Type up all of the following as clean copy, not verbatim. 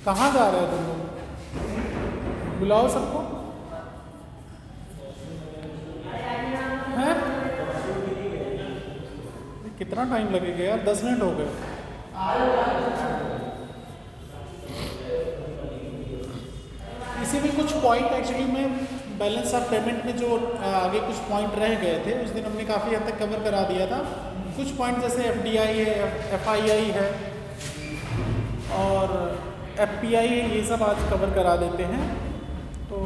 कहाँ जा रहे हो तुम लोग? बुलाओ सबको। हैं? कितना टाइम लगेगा यार? 10 मिनट हो गए। इसी में कुछ पॉइंट एक्चुअली में बैलेंस ऑफ पेमेंट में जो आगे कुछ पॉइंट रह गए थे उस दिन हमने काफ़ी हद तक कवर करा दिया था। कुछ पॉइंट जैसे FDI है, FII है और FPI है, ये सब आज कवर करा देते हैं। तो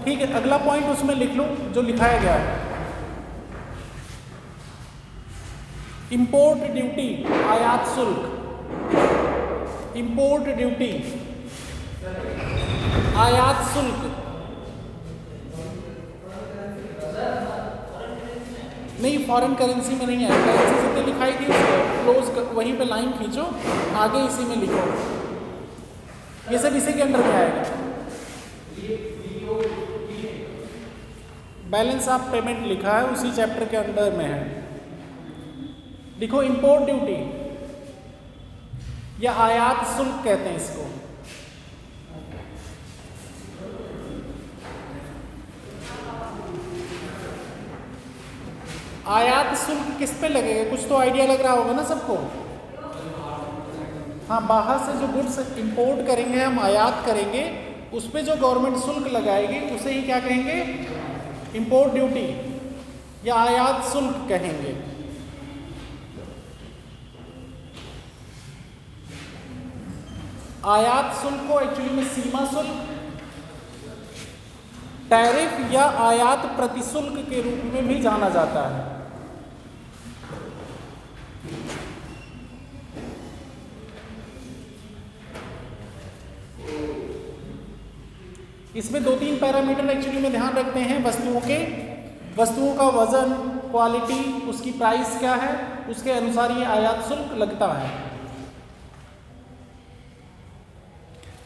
ठीक है, अगला पॉइंट उसमें लिख लो जो लिखाया गया है। इंपोर्ट ड्यूटी, आयात शुल्क। इंपोर्ट ड्यूटी, आयात शुल्क। नहीं, फॉरेन करेंसी में नहीं है, करेंसी जितनी लिखाई थी उसको क्लोज वहीं पे लाइन खींचो, आगे इसी में लिखो। ये सब इसी के अंदर में आएगा। बैलेंस ऑफ पेमेंट लिखा है, उसी चैप्टर के अंदर में है। देखो, इंपोर्ट ड्यूटी या आयात शुल्क कहते हैं इसको। आयात शुल्क किस पे लगेगा? कुछ तो आइडिया लग रहा होगा ना सबको। हाँ, बाहर से जो गुड्स इंपोर्ट करेंगे, हम आयात करेंगे, उस पे जो गवर्नमेंट शुल्क लगाएगी उसे ही क्या कहेंगे? इंपोर्ट ड्यूटी या आयात शुल्क कहेंगे। आयात शुल्क को एक्चुअली में सीमा शुल्क, टैरिफ या आयात प्रतिशुल्क के रूप में भी जाना जाता है। इसमें 2-3 पैरामीटर एक्चुअली में ध्यान रखते हैं वस्तुओं के। वस्तुओं का वजन, क्वालिटी, उसकी प्राइस क्या है, उसके अनुसार ये आयात शुल्क लगता है।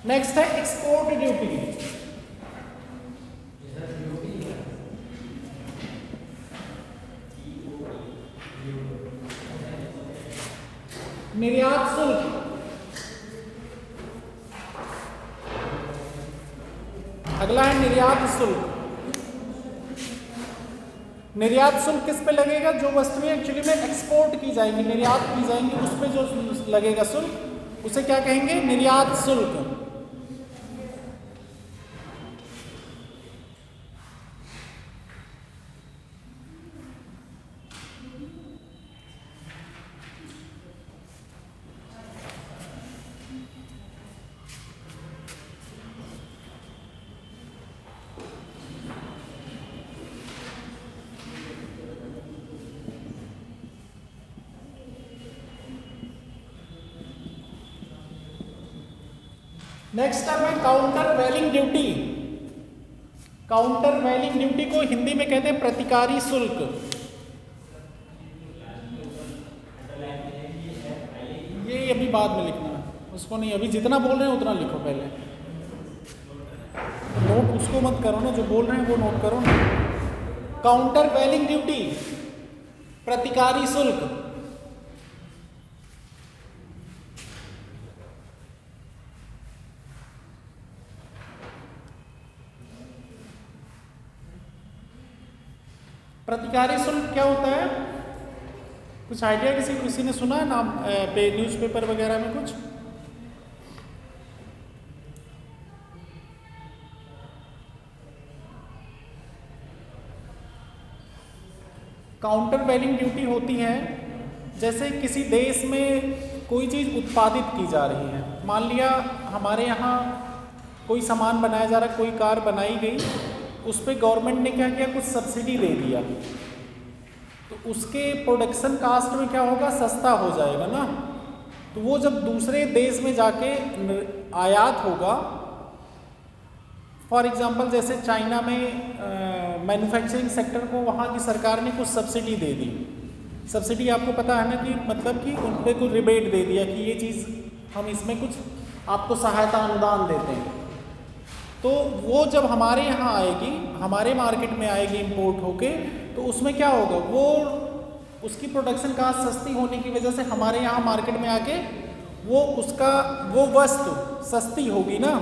नेक्स्ट है एक्सपोर्ट ड्यूटी। निर्यात शुल्क। अगला है निर्यात शुल्क। निर्यात शुल्क किस पे लगेगा? जो वस्तुएं एक्चुअली में एक्सपोर्ट की जाएंगी, निर्यात की जाएंगी, उस पे जो लगेगा शुल्क, उसे क्या कहेंगे? निर्यात शुल्क। नेक्स्ट अब है काउंटर वैलिंग ड्यूटी। काउंटर वैलिंग ड्यूटी को हिंदी में कहते हैं प्रतिकारी शुल्क। ये अभी बाद में लिखना है, उसको नहीं, अभी जितना बोल रहे हैं उतना लिखो पहले। नोट उसको मत करो ना, जो बोल रहे हैं वो नोट करो ना। काउंटर वैलिंग ड्यूटी, प्रतिकारी शुल्क। प्रतिकारी शुल्क क्या होता है? कुछ आइडिया किसी ने सुना है नाम न्यूज़पेपर वगैरह में कुछ? काउंटर वैलिंग ड्यूटी होती है जैसे किसी देश में कोई चीज़ उत्पादित की जा रही है। मान लिया हमारे यहाँ कोई सामान बनाया जा रहा है, कोई कार बनाई गई, उस पर गवर्नमेंट ने क्या किया? कुछ सब्सिडी दे दिया, तो उसके प्रोडक्शन कास्ट में क्या होगा? सस्ता हो जाएगा ना। तो वो जब दूसरे देश में जाके आयात होगा, फॉर एग्जांपल जैसे चाइना में मैन्युफैक्चरिंग सेक्टर को वहाँ की सरकार ने कुछ सब्सिडी दे दी। सब्सिडी आपको पता है ना कि मतलब कि उन पर कुछ रिबेट दे दिया कि ये चीज़ हम इसमें कुछ आपको सहायता अनुदान देते हैं। तो वो जब हमारे यहाँ आएगी, हमारे मार्केट में आएगी इंपोर्ट होके, तो उसमें क्या होगा, वो उसकी प्रोडक्शन कास्ट सस्ती होने की वजह से हमारे यहाँ मार्केट में आके वो वस्तु सस्ती होगी ना,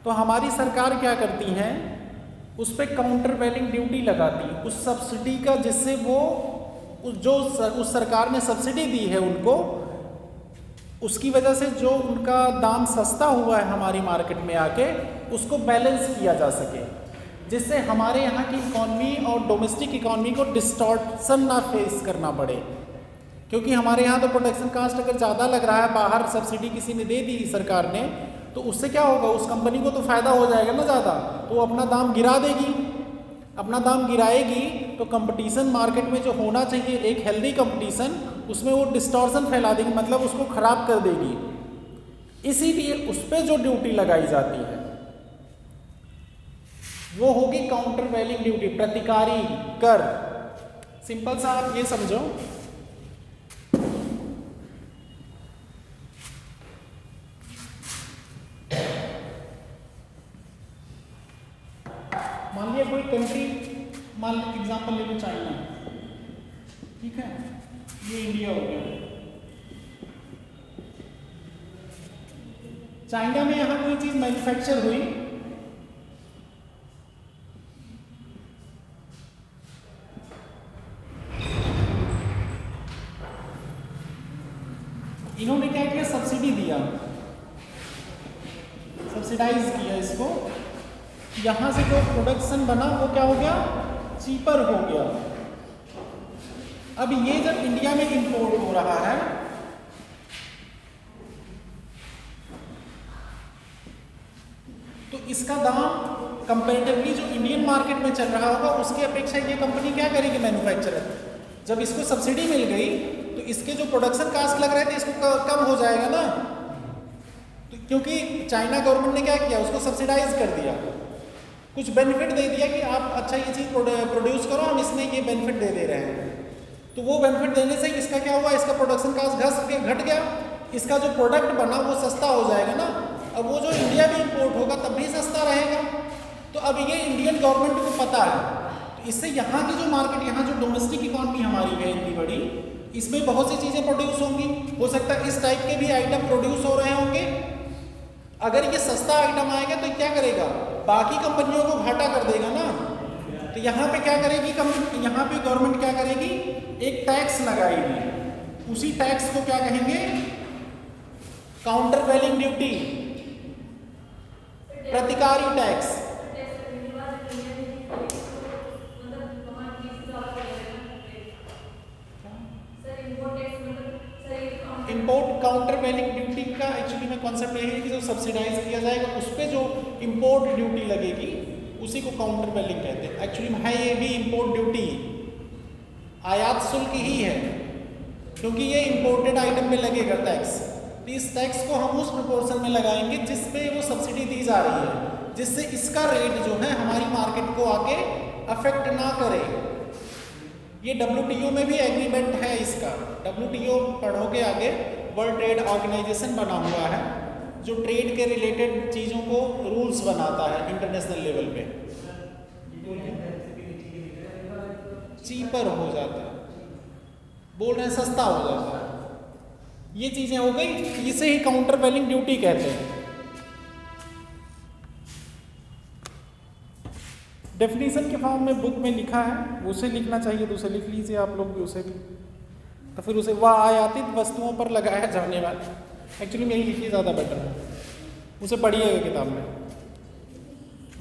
तो हमारी सरकार क्या करती है, उस पर काउंटर वैलिंग ड्यूटी लगाती है उस सब्सिडी का, जिससे वो उस सरकार ने सब्सिडी दी है उनको, उसकी वजह से जो उनका दाम सस्ता हुआ है हमारी मार्केट में आके, उसको बैलेंस किया जा सके, जिससे हमारे यहाँ की इकॉनमी और डोमेस्टिक इकॉनमी को डिस्टॉर्शन ना फेस करना पड़े। क्योंकि हमारे यहाँ तो प्रोडक्शन कास्ट अगर ज़्यादा लग रहा है, बाहर सब्सिडी किसी ने दे दी सरकार ने, तो उससे क्या होगा, उस कंपनी को तो फ़ायदा हो जाएगा ना ज़्यादा, तो वो अपना दाम गिरा देगी। अपना दाम गिराएगी तो कंपटीशन मार्केट में जो होना चाहिए, एक हेल्दी कंपटीशन, उसमें वो डिस्टॉर्शन फैला देगी, मतलब उसको ख़राब कर देगी। इसीलिए उस पर जो ड्यूटी लगाई जाती है वो होगी काउंटर वैलिंग ड्यूटी, प्रतिकारी कर। सिंपल सा आप ये समझो, मान लिया कोई कंट्री, मान एग्जांपल ले लो चाइना, ठीक है, ये इंडिया हो गया। चाइना में यहाँ कोई चीज मैन्युफैक्चर हुई, इन्होंने क्या किया, सब्सिडी दिया, सब्सिडाइज किया इसको, यहां से जो प्रोडक्शन बना वो क्या हो गया, चीपर हो गया। अब ये जब इंडिया में इंपोर्ट हो रहा है, तो इसका दाम कंपैरेटिवली जो इंडियन मार्केट में चल रहा होगा उसकी अपेक्षा ये कंपनी क्या करेगी, मैन्युफैक्चरर, जब इसको सब्सिडी मिल गई तो इसके जो प्रोडक्शन कास्ट लग रहे थे इसको कम हो जाएगा ना, तो क्योंकि चाइना गवर्नमेंट ने क्या किया, उसको सब्सिडाइज कर दिया, कुछ बेनिफिट दे दिया कि आप अच्छा ये चीज़ प्रोड्यूस करो, हम इसमें ये बेनिफिट दे रहे हैं। तो वो बेनिफिट देने से इसका क्या हुआ, इसका प्रोडक्शन कास्ट घट गया, इसका जो प्रोडक्ट बना वो सस्ता हो जाएगा ना। अब वो जो इंडिया में इंपोर्ट होगा तब भी सस्ता रहेगा। तो अब ये इंडियन गवर्नमेंट को पता है, तो इससे यहाँ की जो मार्केट, यहाँ जो डोमेस्टिक इकॉनमी हमारी है इतनी बड़ी, इसमें बहुत सी चीज़ें प्रोड्यूस होंगी, हो सकता है इस टाइप के भी आइटम प्रोड्यूस हो रहे होंगे। अगर ये सस्ता आइटम आएगा तो क्या करेगा, बाकी कंपनियों को घाटा कर देगा ना। तो यहाँ पे क्या करेगी कंपनी, यहाँ पे गवर्नमेंट क्या करेगी, एक टैक्स लगाएगी, उसी टैक्स को क्या कहेंगे, काउंटर वैलिंग ड्यूटी, प्रतिकारी tax. Import countervailing duty का एक्चुअली में कॉन्सेप्ट यही है कि जो सब्सिडाइज किया जाएगा उस पर जो इंपोर्ट ड्यूटी लगेगी उसी को काउंटर वैलिंग कहते हैं। एक्चुअली में है ये भी इंपोर्ट ड्यूटी, आयात शुल्क ही है, क्योंकि ये इंपोर्टेड आइटम में लगेगा टैक्स। तो इस टैक्स को हम उस प्रोपोर्शन में लगाएंगे जिस पे वो सब्सिडी दी जा रही है, जिससे इसका रेट जो है हमारी मार्केट को आके अफेक्ट ना करे। ये WTO में भी एग्रीमेंट है इसका। WTO पढ़ोगे आगे, वर्ल्ड ट्रेड ऑर्गेनाइजेशन बना हुआ है जो ट्रेड के रिलेटेड चीज़ों को रूल्स बनाता है इंटरनेशनल लेवल पे। चीपर हो जाता है, बोल रहे हैं सस्ता हो जाता है, ये चीज़ें हो गई, इसे ही काउंटर वैलिंग ड्यूटी कहते हैं। डेफिनेशन के फॉर्म में बुक में लिखा है, उसे लिखना चाहिए तो उसे लिख लीजिए आप लोग भी उसे भी। तो फिर उसे वह आयातित वस्तुओं पर लगाया जाने वाला, एक्चुअली में यही लिखिए ज़्यादा बेटर है, उसे पढ़िएगा किताब में।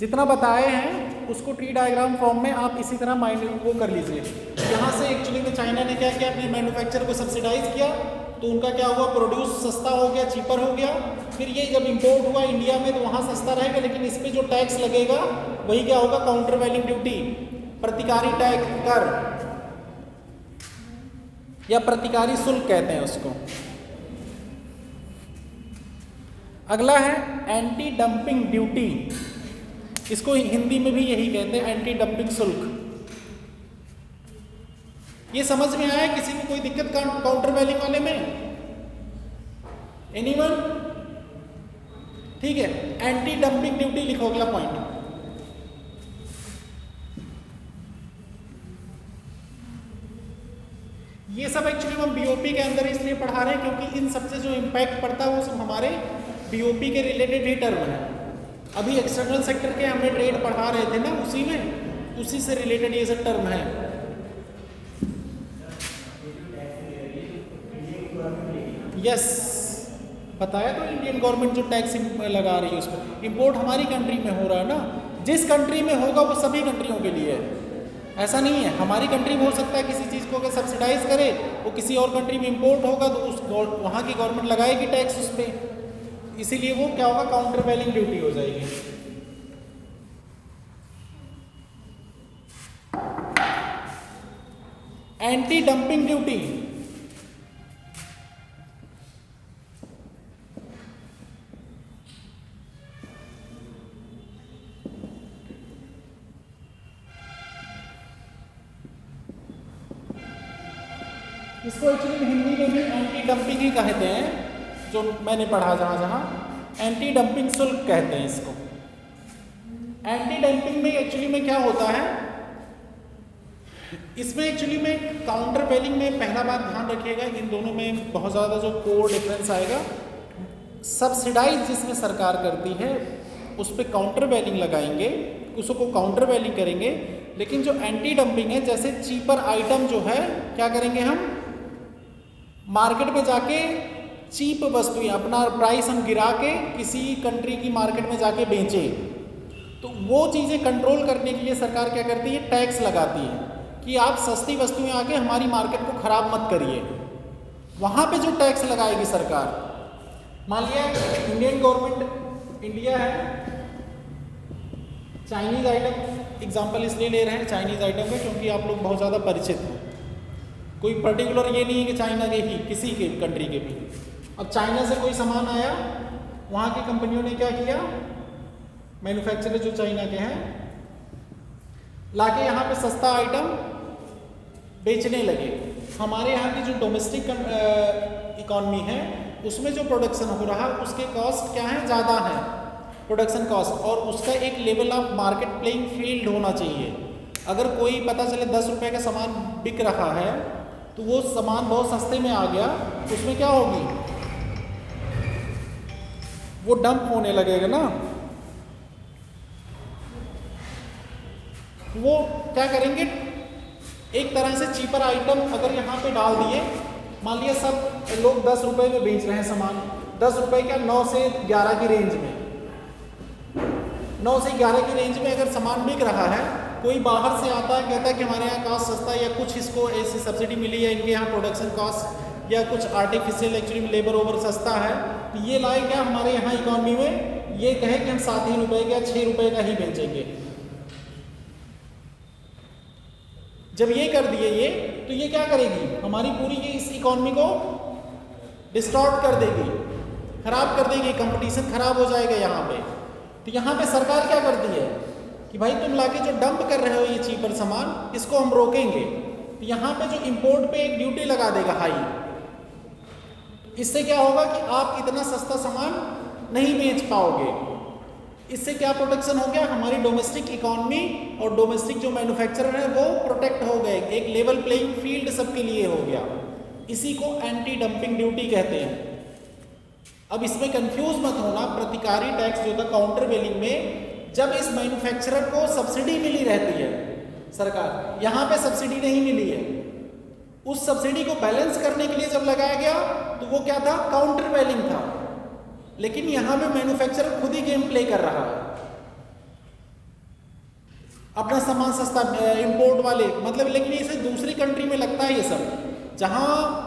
जितना बताए हैं उसको ट्री डायग्राम फॉर्म में आप इसी तरह माइंड वो कर लीजिए। यहाँ से एक्चुअली में चाइना ने क्या किया, अपने मैन्युफैक्चर को सब्सिडाइज किया, तो उनका क्या हुआ, प्रोड्यूस सस्ता हो गया, चीपर हो गया। फिर ये जब इंपोर्ट हुआ इंडिया में तो वहाँ सस्ता रहेगा, लेकिन इस पर जो टैक्स लगेगा वही क्या होगा, काउंटर वैलिंग ड्यूटी, प्रतिकारी टैक्स, कर या प्रतिकारी शुल्क कहते हैं उसको। अगला है एंटी डंपिंग ड्यूटी, इसको हिंदी में भी यही कहते हैं, एंटी डंपिंग शुल्क। ये समझ में आया किसी को कोई दिक्कत काउंटर वैलिंग वाले में? एनीवन? ठीक है, एंटी डंपिंग ड्यूटी लिखो अगला पॉइंट। ये सब एक्चुअली हम बीओपी के अंदर इसलिए पढ़ा रहे हैं क्योंकि इन सबसे जो इम्पैक्ट पड़ता है वो सब हमारे बीओपी के रिलेटेड ही टर्म है। अभी एक्सटर्नल सेक्टर के हमने ट्रेड पढ़ा रहे थे ना, उसी से रिलेटेड ये सब टर्म है। यस, बताया तो इंडियन गवर्नमेंट जो टैक्स लगा रही है उस पर, इम्पोर्ट हमारी कंट्री में हो रहा है ना, जिस कंट्री में होगा वो सभी कंट्रियों के लिए है। ऐसा नहीं है हमारी कंट्री में हो सकता है किसी चीज़ को अगर सब्सिडाइज करे वो किसी और कंट्री में इंपोर्ट होगा तो उस वहाँ की गवर्नमेंट लगाएगी टैक्स उस पर, इसीलिए वो क्या होगा, काउंटर वैलिंग ड्यूटी हो जाएगी। एंटी डंपिंग ड्यूटी, इसको एक्चुअली हिंदी में भी एंटी डंपिंग ही कहते हैं, जो मैंने पढ़ा जहाँ एंटी डंपिंग शुल्क कहते हैं इसको। एंटी डंपिंग में एक्चुअली में क्या होता है, इसमें एक्चुअली में काउंटर वैलिंग में पहला बात ध्यान रखिएगा, इन दोनों में बहुत ज़्यादा जो कोर डिफरेंस आएगा। सब्सिडाइज जिसमें सरकार करती है उस पर काउंटर वैलिंग लगाएंगे, उसको काउंटर वैलिंग करेंगे, लेकिन जो एंटी डंपिंग है जैसे चीपर आइटम जो है क्या करेंगे, हम मार्केट में जाके चीप वस्तुएं अपना प्राइस हम गिरा के किसी कंट्री की मार्केट में जाके बेचें, तो वो चीज़ें कंट्रोल करने के लिए सरकार क्या करती है, टैक्स लगाती है कि आप सस्ती वस्तुएं आके हमारी मार्केट को ख़राब मत करिए। वहाँ पे जो टैक्स लगाएगी सरकार, मान लिया इंडियन गवर्नमेंट, इंडिया है, चाइनीज़ आइटम एग्जाम्पल इसलिए ले रहे हैं चाइनीज़ आइटम में क्योंकि आप लोग बहुत ज़्यादा परिचित हैं, कोई पर्टिकुलर ये नहीं है कि चाइना के ही, किसी के कंट्री के भी। अब चाइना से कोई सामान आया, वहाँ की कंपनियों ने क्या किया, मैन्युफैक्चरर जो चाइना के हैं लाके यहाँ पे सस्ता आइटम बेचने लगे। हमारे यहाँ की जो डोमेस्टिक इकॉनमी है उसमें जो प्रोडक्शन हो रहा है उसके कॉस्ट क्या है, ज़्यादा है प्रोडक्शन कॉस्ट, और उसका एक level of market playing field होना चाहिए। अगर कोई पता चले 10 रुपये का सामान बिक रहा है तो वो सामान बहुत सस्ते में आ गया, तो उसमें क्या होगी, वो डंप होने लगेगा ना। वो क्या करेंगे, एक तरह से चीपर आइटम अगर यहाँ पे डाल दिए, मान लिया सब लोग 10 रुपये में बेच रहे हैं सामान, 10 रुपये का 9 से 11 की रेंज में, 9 से 11 की रेंज में अगर सामान बिक रहा है, कोई बाहर से आता है कहता है कि हमारे यहाँ कॉस्ट सस्ता है या कुछ इसको ऐसी सब्सिडी मिली है, इनके यहाँ प्रोडक्शन कॉस्ट या कुछ आर्टिफिशियल एक्चुअली लेबर ओवर सस्ता है, तो ये लाए क्या हमारे यहाँ इकॉनमी में, ये कहे कि हम 7 ही रुपये का 6 रुपये का ही बेचेंगे। जब ये कर दिए ये, तो ये क्या करेगी, हमारी पूरी ये इस इकॉनमी को डिस्टॉर्ट कर देगी, खराब कर देगी, कंपटीशन खराब हो जाएगा यहाँ पे। तो यहाँ पे सरकार क्या करती है कि भाई तुम लाके जो डंप कर रहे हो ये चीपर सामान, इसको हम रोकेंगे। तो यहाँ पे जो इंपोर्ट पे एक ड्यूटी लगा देगा हाई, इससे क्या होगा कि आप इतना सस्ता सामान नहीं बेच पाओगे। इससे क्या प्रोटेक्शन हो गया, हमारी डोमेस्टिक इकॉनमी और डोमेस्टिक जो मैन्युफैक्चरर है वो प्रोटेक्ट हो गए, एक लेवल प्लेइंग फील्ड सबके लिए हो गया। इसी को एंटी डंपिंग ड्यूटी कहते हैं। अब इसमें कंफ्यूज मत होना, प्रतिकारी टैक्स जो था काउंटर वेलिंग में, जब इस मैन्युफैक्चरर को सब्सिडी मिली रहती है सरकार, यहाँ पे सब्सिडी नहीं मिली है, उस सब्सिडी को बैलेंस करने के लिए जब लगाया गया तो वो क्या था, काउंटर वेलिंग था। लेकिन यहाँ पे मैन्युफैक्चरर खुद ही गेम प्ले कर रहा है, अपना सामान सस्ता इंपोर्ट वाले मतलब, लेकिन इसे दूसरी कंट्री में लगता है ये सब, जहाँ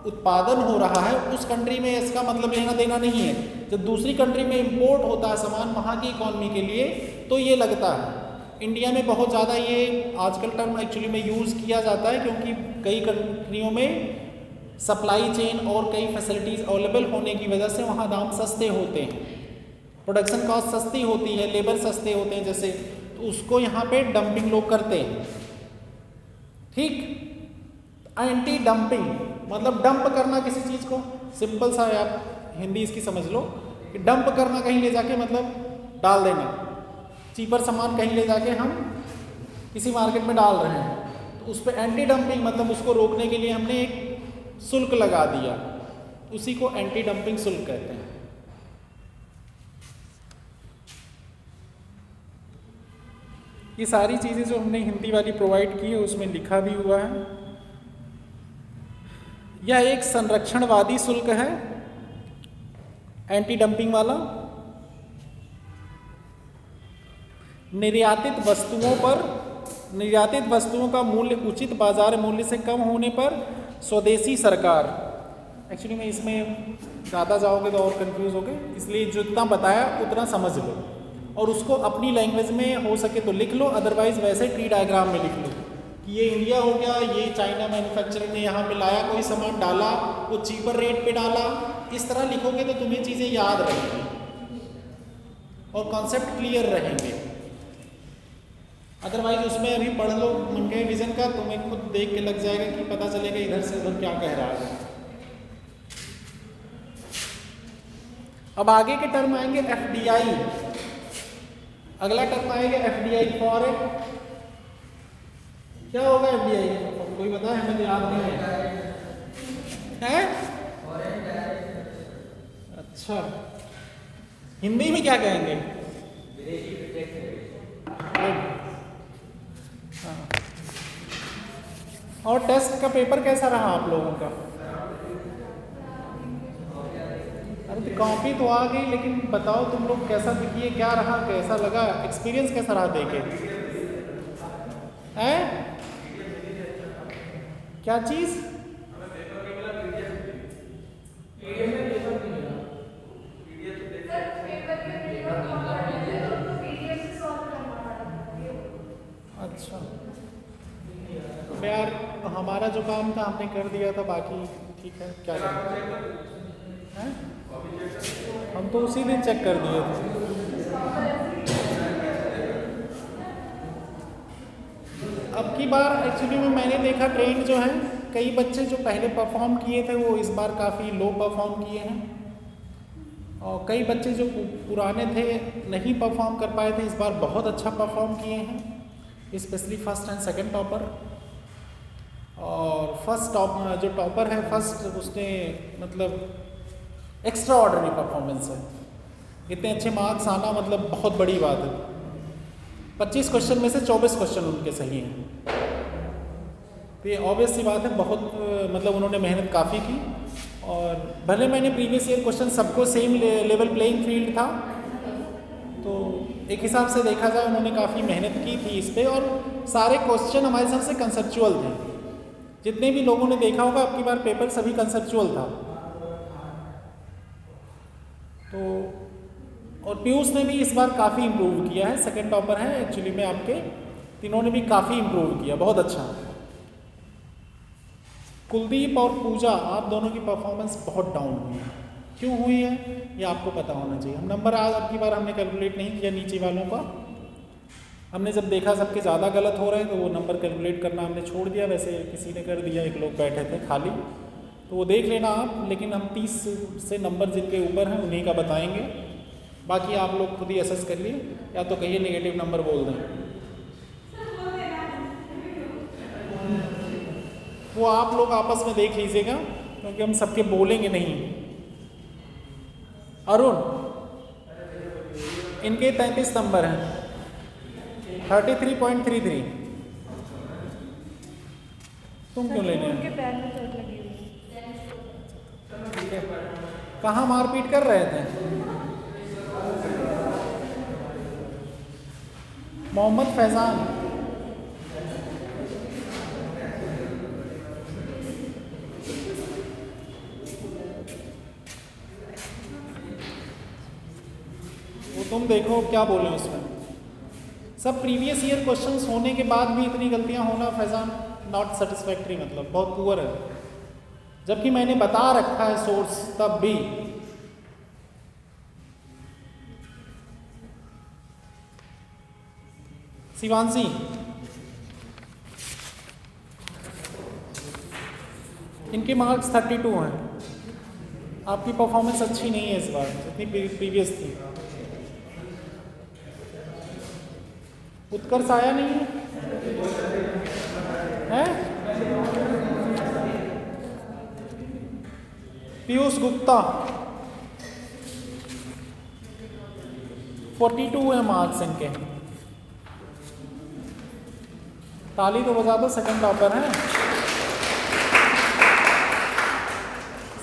उत्पादन हो रहा है उस कंट्री में इसका मतलब लेना देना नहीं है। जब दूसरी कंट्री में इंपोर्ट होता है सामान वहाँ की इकॉनमी के लिए तो ये लगता है। इंडिया में बहुत ज़्यादा ये आजकल टर्म एक्चुअली में यूज़ किया जाता है क्योंकि कई कंट्रियों में सप्लाई चेन और कई फैसिलिटीज़ अवेलेबल होने की वजह से वहाँ दाम सस्ते होते हैं, प्रोडक्शन कॉस्ट सस्ती होती है, लेबर सस्ते होते हैं जैसे, तो उसको यहाँ पे डंपिंग लोग करते हैं। ठीक, एंटी डंपिंग मतलब डंप करना किसी चीज़ को, सिंपल सा है, आप हिंदी इसकी समझ लो, कि डंप करना कहीं ले जाके मतलब डाल देना, चीपर सामान कहीं ले जाके हम किसी मार्केट में डाल रहे हैं, तो उस पर एंटी डंपिंग मतलब उसको रोकने के लिए हमने एक शुल्क लगा दिया, उसी को एंटी डंपिंग शुल्क कहते हैं। ये सारी चीज़ें जो हमने हिंदी वाली प्रोवाइड की है उसमें लिखा भी हुआ है। यह एक संरक्षणवादी शुल्क है, एंटी डंपिंग वाला। निर्यातित वस्तुओं का मूल्य उचित बाजार मूल्य से कम होने पर स्वदेशी सरकार, एक्चुअली मैं इसमें ज़्यादा जाओगे तो और कंफ्यूज होगे, इसलिए जितना बताया उतना समझ लो और उसको अपनी लैंग्वेज में हो सके तो लिख लो, अदरवाइज वैसे ट्री डायग्राम में लिख लो कि ये इंडिया हो गया, ये चाइना मैन्युफैक्चरिंग ने यहाँ पे लाया, कोई सामान डाला, वो चीपर रेट पे डाला। इस तरह लिखोगे तो तुम्हें चीज़ें याद रहेंगी और कॉन्सेप्ट क्लियर रहेंगे। अदरवाइज उसमें अभी पढ़ लो मंडे विजन का, तुम्हें खुद देख के लग जाएगा कि पता चलेगा इधर से उधर क्या कह रहा है। अब आगे के टर्म आएंगे एफडीआई। अगला टर्म आएगा एफडीआई फॉर क्या होगा एफडीआई? कोई पता है? हमें तो याद नहीं है। अच्छा, हिंदी में क्या कहेंगे? हाँ। और टेस्ट का पेपर कैसा रहा आप लोगों का? अरे तो कॉपी तो आ गई, लेकिन बताओ तुम लोग कैसा दिखिए, क्या रहा, कैसा लगा, एक्सपीरियंस कैसा रहा देखे? हैं? क्या चीज? अच्छा यार, हमारा जो काम था हमने कर दिया था, बाकी ठीक है, क्या करें? हम तो उसी दिन चेक कर दिए थे। अब की बार एक्चुअली में मैंने देखा ट्रेंड जो है, कई बच्चे जो पहले परफॉर्म किए थे वो इस बार काफ़ी लो परफॉर्म किए हैं, और कई बच्चे जो पुराने थे नहीं परफॉर्म कर पाए थे इस बार बहुत अच्छा परफॉर्म किए हैं, specially first and second topper. और जो टॉपर है फर्स्ट, उसने मतलब एक्स्ट्रा ऑर्डिनरी परफॉर्मेंस है, इतने अच्छे मार्क्स आना मतलब बहुत बड़ी बात है। 25 क्वेश्चन में से 24 क्वेश्चन उनके सही हैं, तो ये ऑब्वियस सी बात है, बहुत मतलब उन्होंने मेहनत काफ़ी की। और भले मैंने प्रीवियस ईयर क्वेश्चन सबको सेम लेवल प्लेइंग फील्ड था, तो एक हिसाब से देखा जाए उन्होंने काफ़ी मेहनत की थी इस पर, और सारे क्वेश्चन हमारे हिसाब से कंसेप्चुअल थे। जितने भी लोगों ने देखा होगा अब की बार पेपर सभी कंसेप्चुअल था। तो और पीयूष ने भी इस बार काफ़ी इम्प्रूव किया है, सेकंड टॉपर है एक्चुअली में आपके, तीनों ने भी काफ़ी इम्प्रूव किया, बहुत अच्छा। कुलदीप और पूजा, आप दोनों की परफॉर्मेंस बहुत डाउन हुई है। क्यों हुई है ये आपको पता होना चाहिए। हम नंबर आज अब की बार हमने कैलकुलेट नहीं किया नीचे वालों का, हमने जब देखा सबके ज़्यादा गलत हो रहे हैं तो वो नंबर कैलकुलेट करना हमने छोड़ दिया। वैसे किसी ने कर दिया, एक लोग बैठे थे खाली, तो वो देख लेना आप। लेकिन हम 30 से नंबर जिनके ऊपर हैं उन्हीं का बताएंगे, बाकी आप लोग खुद ही असेस करिए, या तो कहिए नेगेटिव नंबर बोल दें। वो आप लोग आपस में देख लीजिएगा, क्योंकि हम सबके बोलेंगे नहीं। अरुण, इनके 33 नंबर हैं, 33.33। तुम क्यों लेने हैं? उनके पैर में चोट लगी हुई। ठीक है, कहाँ मारपीट कर रहे थे? मोहम्मद फैजान, वो तुम देखो क्या बोले उसमें। सब प्रीवियस ईयर क्वेश्चंस होने के बाद भी इतनी गलतियां होना फैजान नॉट सेटिस्फैक्ट्री, मतलब बहुत पुअर है, जबकि मैंने बता रखा है सोर्स तब भी। शिवांशी, इनके मार्क्स 32 हैं। आपकी परफॉर्मेंस अच्छी नहीं है इस बार जितनी प्रीवियस थी। उत्कर्ष आया नहीं है? पीयूष गुप्ता 42 है मार्क्स इनके। ताली तो बजा दो, सेकंड टॉपर है।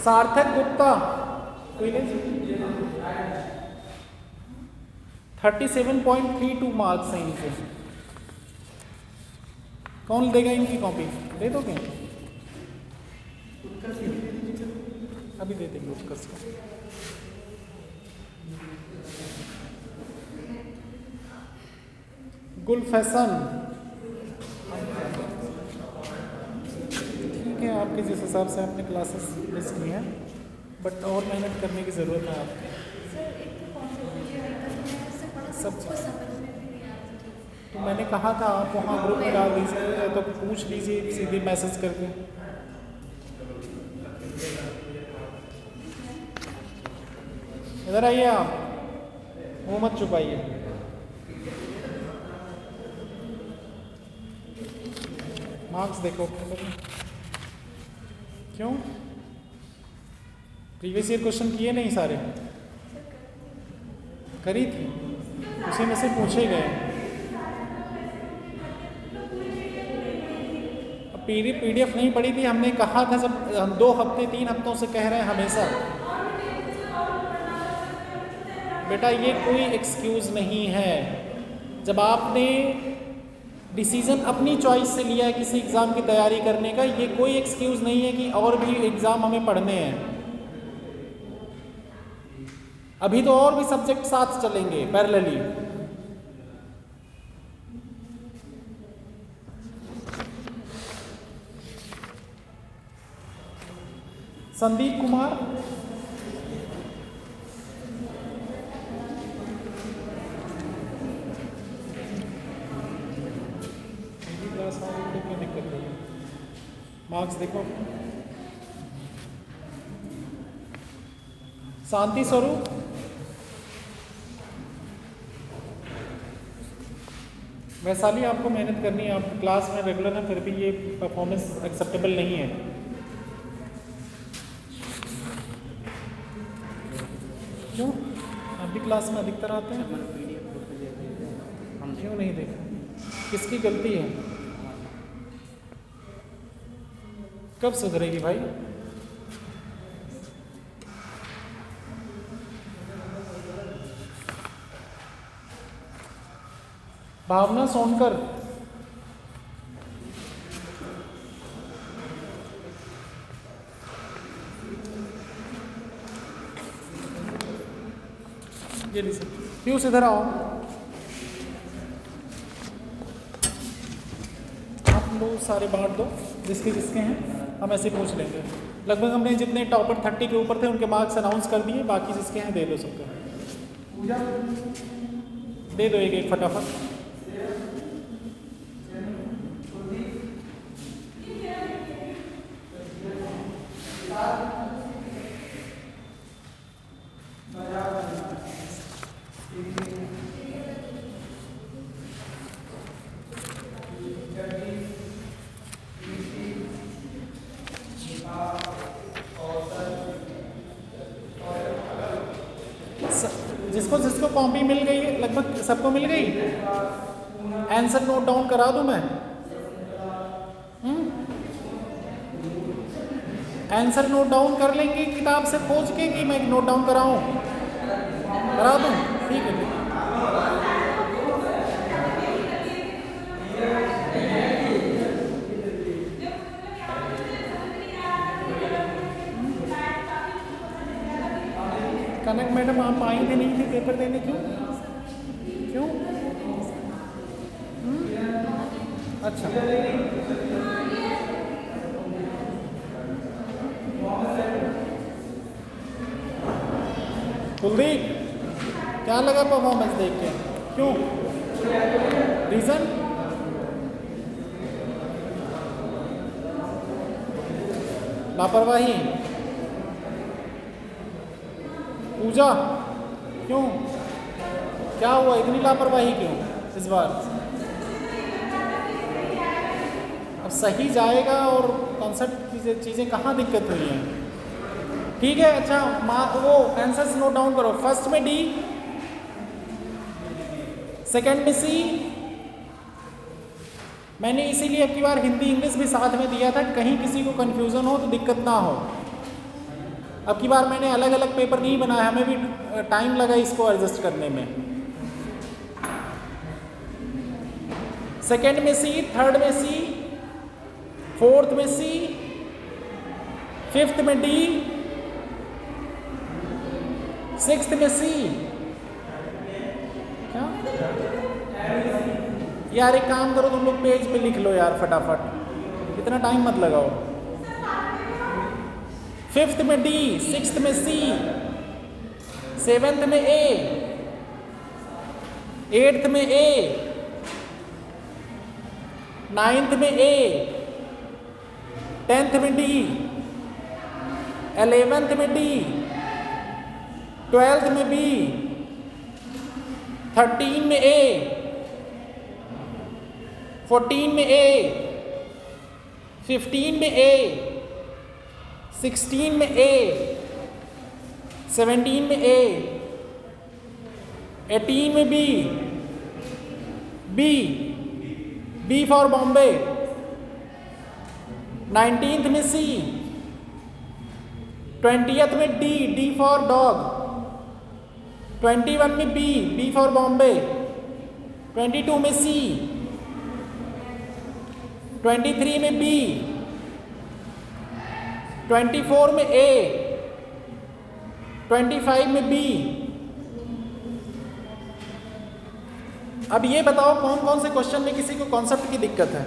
सार्थक गुप्ता कोई नहीं, 37.32 मार्क्स हैं इनके। कौन देगा इनकी कॉपी? दे दोगे? अभी दे देंगे उत्कर्ष को। गुलफैसन ठीक है, आपके जिस हिसाब से आपने क्लासेस मिस की हैं, बट और मेहनत करने की ज़रूरत है आपको। सब तो मैंने कहा था आप वहाँ ग्रुप में डाल दीजिए, तो पूछ लीजिए सीधे मैसेज करके। इधर आइए आप, मुँह मत छुपाइए। मार्क्स देखो क्यों? प्रीवियस ईयर क्वेश्चन किए नहीं सारे? करी थी, उसी में से पूछे गए। अब पीडीएफ नहीं पढ़ी थी, हमने कहा था जब हम 2 हफ्ते 3 हफ्तों से कह रहे हैं हमेशा। बेटा ये कोई एक्सक्यूज़ नहीं है। जब आपने डिसीजन अपनी चॉइस से लिया है किसी एग्ज़ाम की तैयारी करने का, ये कोई एक्सक्यूज़ नहीं है कि और भी एग्ज़ाम हमें पढ़ने हैं। अभी तो और भी सब्जेक्ट साथ चलेंगे पैरेलली। संदीप कुमार क्या दिक्कत नहीं है, मार्क्स देखो। शांति स्वरूप वैशाली, आपको मेहनत करनी है, आप क्लास में रेगुलर है, फिर भी ये परफॉर्मेंस एक्सेप्टेबल नहीं है। क्यों? आप भी क्लास में अधिकतर आते हैं, हम क्यों नहीं देखा? किसकी गलती है? कब सुधरेगी भाई? भावना सोनकर ये लीजिए, पीयूष इधर आओ। आप लोग सारे बांट दो जिसके जिसके हैं, हम ऐसे पूछ लेंगे। लगभग हमने जितने टॉपर 30 के ऊपर थे उनके मार्क्स अनाउंस कर दिए, बाकी जिसके हैं दे दो सबको। दे दो एक एक फटाफट। जिसको जिसको कॉपी मिल गई है, लगभग सबको मिल गई। आंसर नोट डाउन करा दूं मैं? आंसर नोट डाउन कर लेंगे किताब से खोज के, कि मैं नोट डाउन कराऊं? करा दूं? ठीक है। कनक मैडम आप आई थे नहीं थे पेपर देने, क्यों? क्यों? अच्छा, कुलदीप क्या लगा परफॉर्मेंस देख के? क्यों? रीजन? लापरवाही? पूजा क्यों, क्या हुआ, इतनी लापरवाही क्यों इस बार? अब सही जाएगा और कॉन्सेप्ट चीज़ें कहाँ दिक्कत हुई हैं? ठीक है, अच्छा वो आंसर्स नोट डाउन करो। फर्स्ट में डी, सेकंड में सी। मैंने इसीलिए अब की बार हिंदी इंग्लिश भी साथ में दिया था, कहीं किसी को कंफ्यूजन हो तो दिक्कत ना हो। अब की बार मैंने अलग अलग पेपर नहीं बनाया, हमें भी टाइम लगा इसको एडजस्ट करने में। सेकंड में सी, थर्ड में सी, फोर्थ में सी, फिफ्थ में डी, सिक्स्थ में सी। क्या यार, एक काम करो तुम लोग पेज पे लिख लो यार फटाफट, इतना टाइम मत लगाओ। फिफ्थ में डी, सिक्स्थ में सी, सेवेंथ में ए, एट्थ में ए, नाइन्थ में ए, टेंथ में डी, 11th में डी, 12th में बी, 13 में ए, 14 में ए, 15 में ए, 16 में ए, 17 में ए, 18 में B, B for Bombay, 19th में सी, 20th में डी फॉर डॉग, 21 में बी फॉर बॉम्बे, 22 में सी, 23 में बी, 24 में ए, 25 में बी। अब ये बताओ कौन कौन से क्वेश्चन में किसी को कॉन्सेप्ट की दिक्कत है?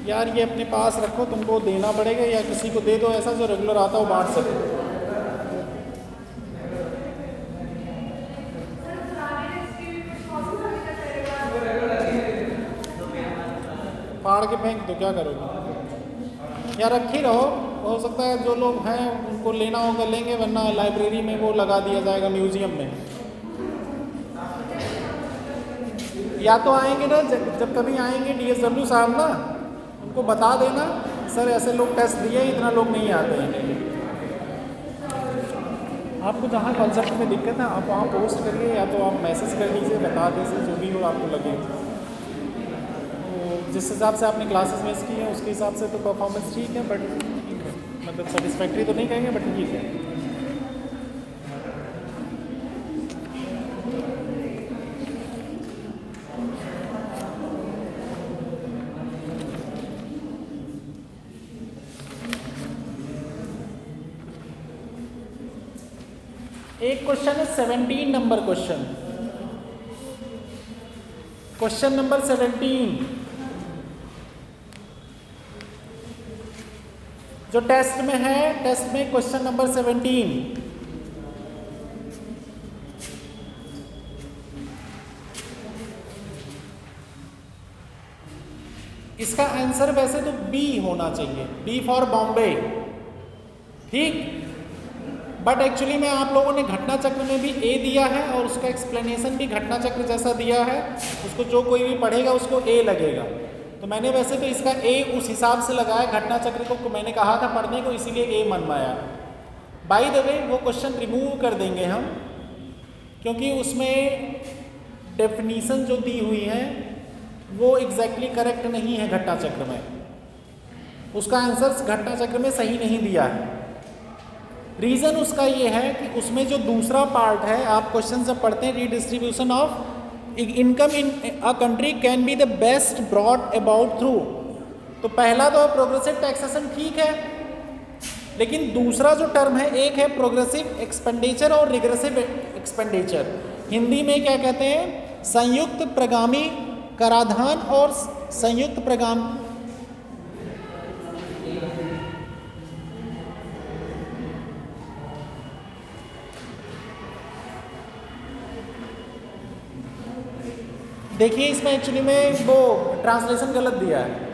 यार ये अपने पास रखो, तुमको देना पड़ेगा या किसी को दे दो ऐसा जो रेगुलर आता हो, बांट सके। फाड़ के फेंक दो, क्या करोगे? या रखी रहो, हो सकता है जो लोग हैं उनको लेना होगा लेंगे, वरना लाइब्रेरी में वो लगा दिया जाएगा, म्यूजियम में। या तो आएंगे ना, जब कभी आएंगे DSW साहब ना, उनको बता देना सर ऐसे लोग टेस्ट दिए, इतना लोग नहीं आते हैं। आपको जहाँ कॉन्सेप्ट में दिक्कत है आप वहाँ पोस्ट करिए, या तो आप मैसेज कर दीजिए, बता दीजिए जो भी हो आपको लगे। तो जिस हिसाब से आपने क्लासेस मिस की हैं उसके हिसाब से तो परफॉर्मेंस ठीक है, बट ठीक है, मतलब सेटिस्फैक्ट्री तो नहीं कहेंगे बट ठीक है। एक क्वेश्चन है 17 नंबर क्वेश्चन, क्वेश्चन नंबर 17 जो टेस्ट में है, टेस्ट में क्वेश्चन नंबर 17। इसका आंसर वैसे तो बी होना चाहिए, बी फॉर बॉम्बे, ठीक। बट एक्चुअली में आप लोगों ने घटना चक्र में भी ए दिया है और उसका एक्सप्लेनेशन भी घटना चक्र जैसा दिया है, उसको जो कोई भी पढ़ेगा उसको ए लगेगा। तो मैंने वैसे तो इसका ए उस हिसाब से लगाया, घटना चक्र को मैंने कहा था पढ़ने को, इसीलिए ए मन में आया। बाय द वे वो क्वेश्चन रिमूव कर देंगे हम, क्योंकि उसमें डेफिनीशन जो दी हुई है वो एग्जैक्टली करेक्ट नहीं है घटना चक्र में, उसका आंसर घटना चक्र में सही नहीं दिया है। रीज़न उसका ये है कि उसमें जो दूसरा पार्ट है, आप क्वेश्चन जब पढ़ते हैं, redistribution of income in a country can be the best brought about through, तो पहला तो प्रोग्रेसिव टैक्सेशन ठीक है, लेकिन दूसरा जो टर्म है, एक है प्रोग्रेसिव एक्सपेंडिचर और रिग्रेसिव एक्सपेंडिचर। हिंदी में क्या कहते हैं? संयुक्त प्रगामी कराधान और संयुक्त प्रगामी देखिए इसमें एक्चुअली में वो ट्रांसलेशन गलत दिया है।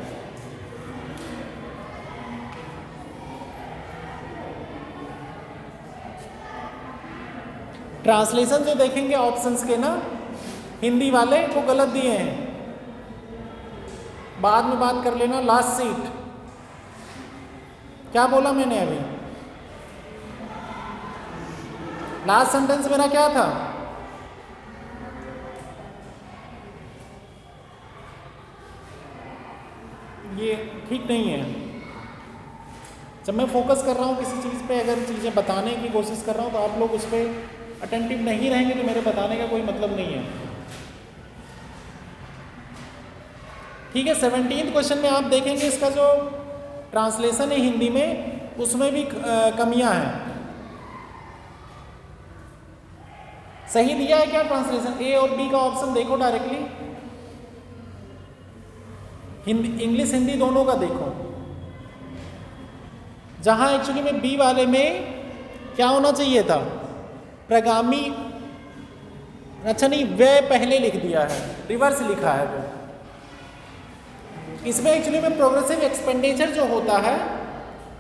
ट्रांसलेशन जो देखेंगे ऑप्शंस के ना, हिंदी वाले वो गलत दिए हैं, बाद में बात कर लेना। लास्ट सीट क्या बोला मैंने अभी? लास्ट सेंटेंस मेरा क्या था? ये ठीक नहीं है। जब मैं फोकस कर रहा हूँ किसी चीज़ पे, अगर चीज़ें बताने की कोशिश कर रहा हूँ तो आप लोग उस पर अटेंटिव नहीं रहेंगे तो मेरे बताने का कोई मतलब नहीं है। ठीक है, 17th क्वेश्चन में आप देखेंगे इसका जो ट्रांसलेशन है हिंदी में उसमें भी कमियां हैं। सही दिया है क्या ट्रांसलेशन? ए और बी का ऑप्शन देखो डायरेक्टली, हिंदी इंग्लिश हिंदी दोनों का देखो। जहां एक्चुअली में बी वाले में क्या होना चाहिए था? प्रगामी, अच्छा नहीं, व्यय पहले लिख दिया है, रिवर्स लिखा है वो। इसमें एक्चुअली में प्रोग्रेसिव एक्सपेंडिचर जो होता है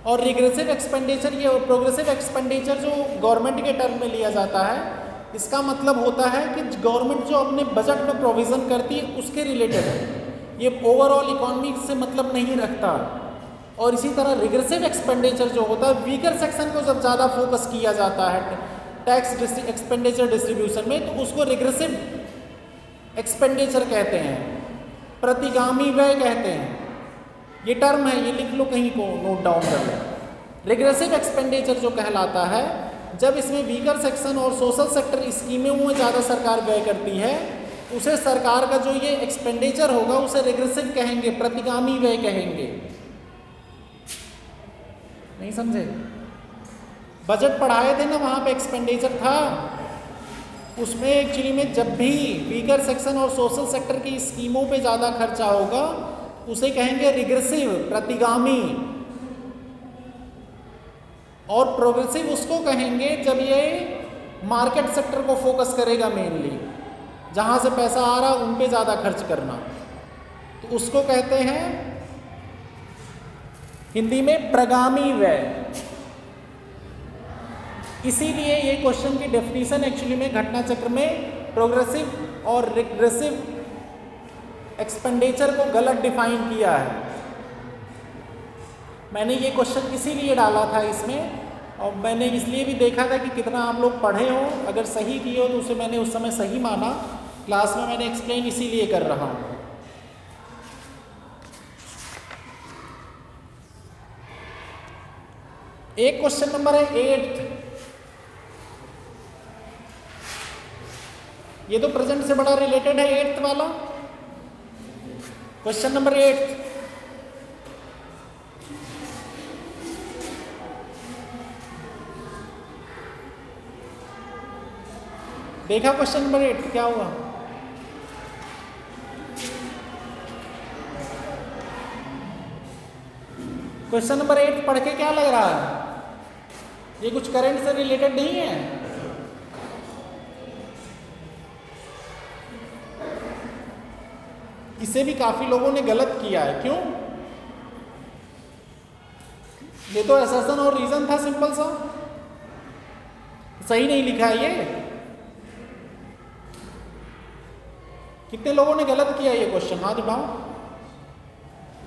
और रिग्रेसिव एक्सपेंडिचर, ये प्रोग्रेसिव एक्सपेंडिचर जो गवर्नमेंट के टर्म में लिया जाता है, इसका मतलब होता है कि गवर्नमेंट जो अपने बजट में प्रोविज़न करती है उसके रिलेटेड है, ये ओवरऑल इकोनॉमी से मतलब नहीं रखता। और इसी तरह रिग्रेसिव एक्सपेंडिचर जो होता है, वीकर सेक्शन को जब ज़्यादा फोकस किया जाता है टैक्स एक्सपेंडिचर डिस्ट्रीब्यूशन में, तो उसको रिग्रेसिव एक्सपेंडिचर कहते हैं, प्रतिगामी व्यय कहते हैं। ये टर्म है, ये लिख लो कहीं को, नोट डाउन कर लो। रिग्रेसिव एक्सपेंडिचर जो कहलाता है, जब इसमें वीकर सेक्शन और सोशल सेक्टर स्कीमों में ज़्यादा सरकार व्यय करती है, उसे सरकार का जो ये एक्सपेंडिचर होगा उसे रिग्रेसिव कहेंगे, प्रतिगामी व्यय कहेंगे। नहीं समझे? बजट पढ़ाए थे ना, वहाँ पे एक्सपेंडिचर था, उसमें एक्चुअली में जब भी वीकर सेक्शन और सोशल सेक्टर की स्कीमों पे ज़्यादा खर्चा होगा उसे कहेंगे रिग्रेसिव, प्रतिगामी। और प्रोग्रेसिव उसको कहेंगे जब ये मार्केट सेक्टर को फोकस करेगा, मेनली जहाँ से पैसा आ रहा उन पे ज़्यादा खर्च करना, तो उसको कहते हैं हिंदी में प्रगामी व्यय। इसीलिए ये क्वेश्चन की डेफिनेशन एक्चुअली में घटना चक्र में प्रोग्रेसिव और रिग्रेसिव एक्सपेंडिचर को गलत डिफाइन किया है। मैंने ये क्वेश्चन इसीलिए डाला था इसमें, और मैंने इसलिए भी देखा था कि कितना आप लोग पढ़े हो, अगर सही किए हो तो उसे मैंने उस समय सही माना। क्लास में मैंने एक्सप्लेन इसीलिए कर रहा हूँ। एक क्वेश्चन नंबर है 8th, ये तो प्रेजेंट से बड़ा रिलेटेड है 8th वाला। क्वेश्चन नंबर 8, देखा क्वेश्चन नंबर 8 क्या हुआ? क्वेश्चन नंबर 8 पढ़ के क्या लग रहा है? ये कुछ करंट से रिलेटेड नहीं है। इसे भी काफी लोगों ने गलत किया है। क्यों? ये तो असर्शन और रीजन था, सिंपल सा, सही नहीं लिखा है ये। कितने लोगों ने गलत किया ये क्वेश्चन? हाथ उठाओ।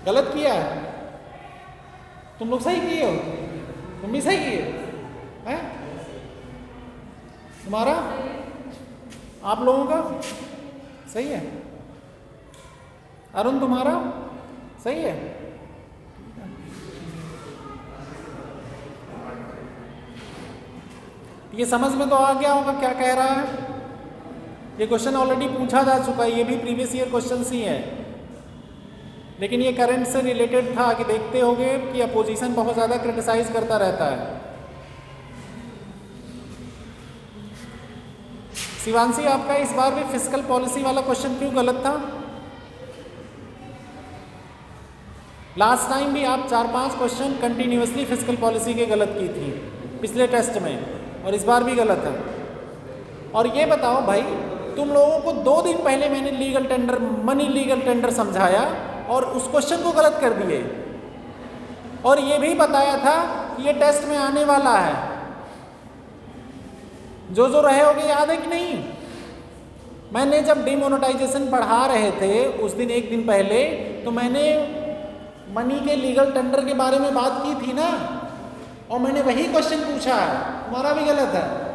गलत किया है? तुम लोग सही किए हो? तुम भी सही किए हैं? तुम्हारा, आप लोगों का सही है। अरुण तुम्हारा सही है। ये समझ में तो आ गया होगा क्या कह रहा है। ये क्वेश्चन ऑलरेडी पूछा जा चुका है, ये भी प्रीवियस ईयर क्वेश्चन ही है, लेकिन ये करंट से रिलेटेड था कि देखते होंगे कि अपोजिशन बहुत ज़्यादा क्रिटिसाइज करता रहता है। शिवांशी, आपका इस बार भी फिस्कल पॉलिसी वाला क्वेश्चन क्यों गलत था? लास्ट टाइम भी आप 4-5 क्वेश्चन कंटिन्यूअसली फिस्कल पॉलिसी के गलत की थी पिछले टेस्ट में, और इस बार भी गलत है। और ये बताओ भाई, तुम लोगों को 2 दिन पहले मैंने legal tender, money legal tender समझाया और उस क्वेश्चन को गलत कर दिए, और ये भी बताया था कि ये टेस्ट में आने वाला है। जो जो रहे होगे याद है कि नहीं? मैंने जब डिमोनेटाइजेशन पढ़ा रहे थे उस दिन एक दिन पहले, तो मैंने मनी के लीगल टेंडर के बारे में बात की थी ना, और मैंने वही क्वेश्चन पूछा है, तुम्हारा भी गलत है।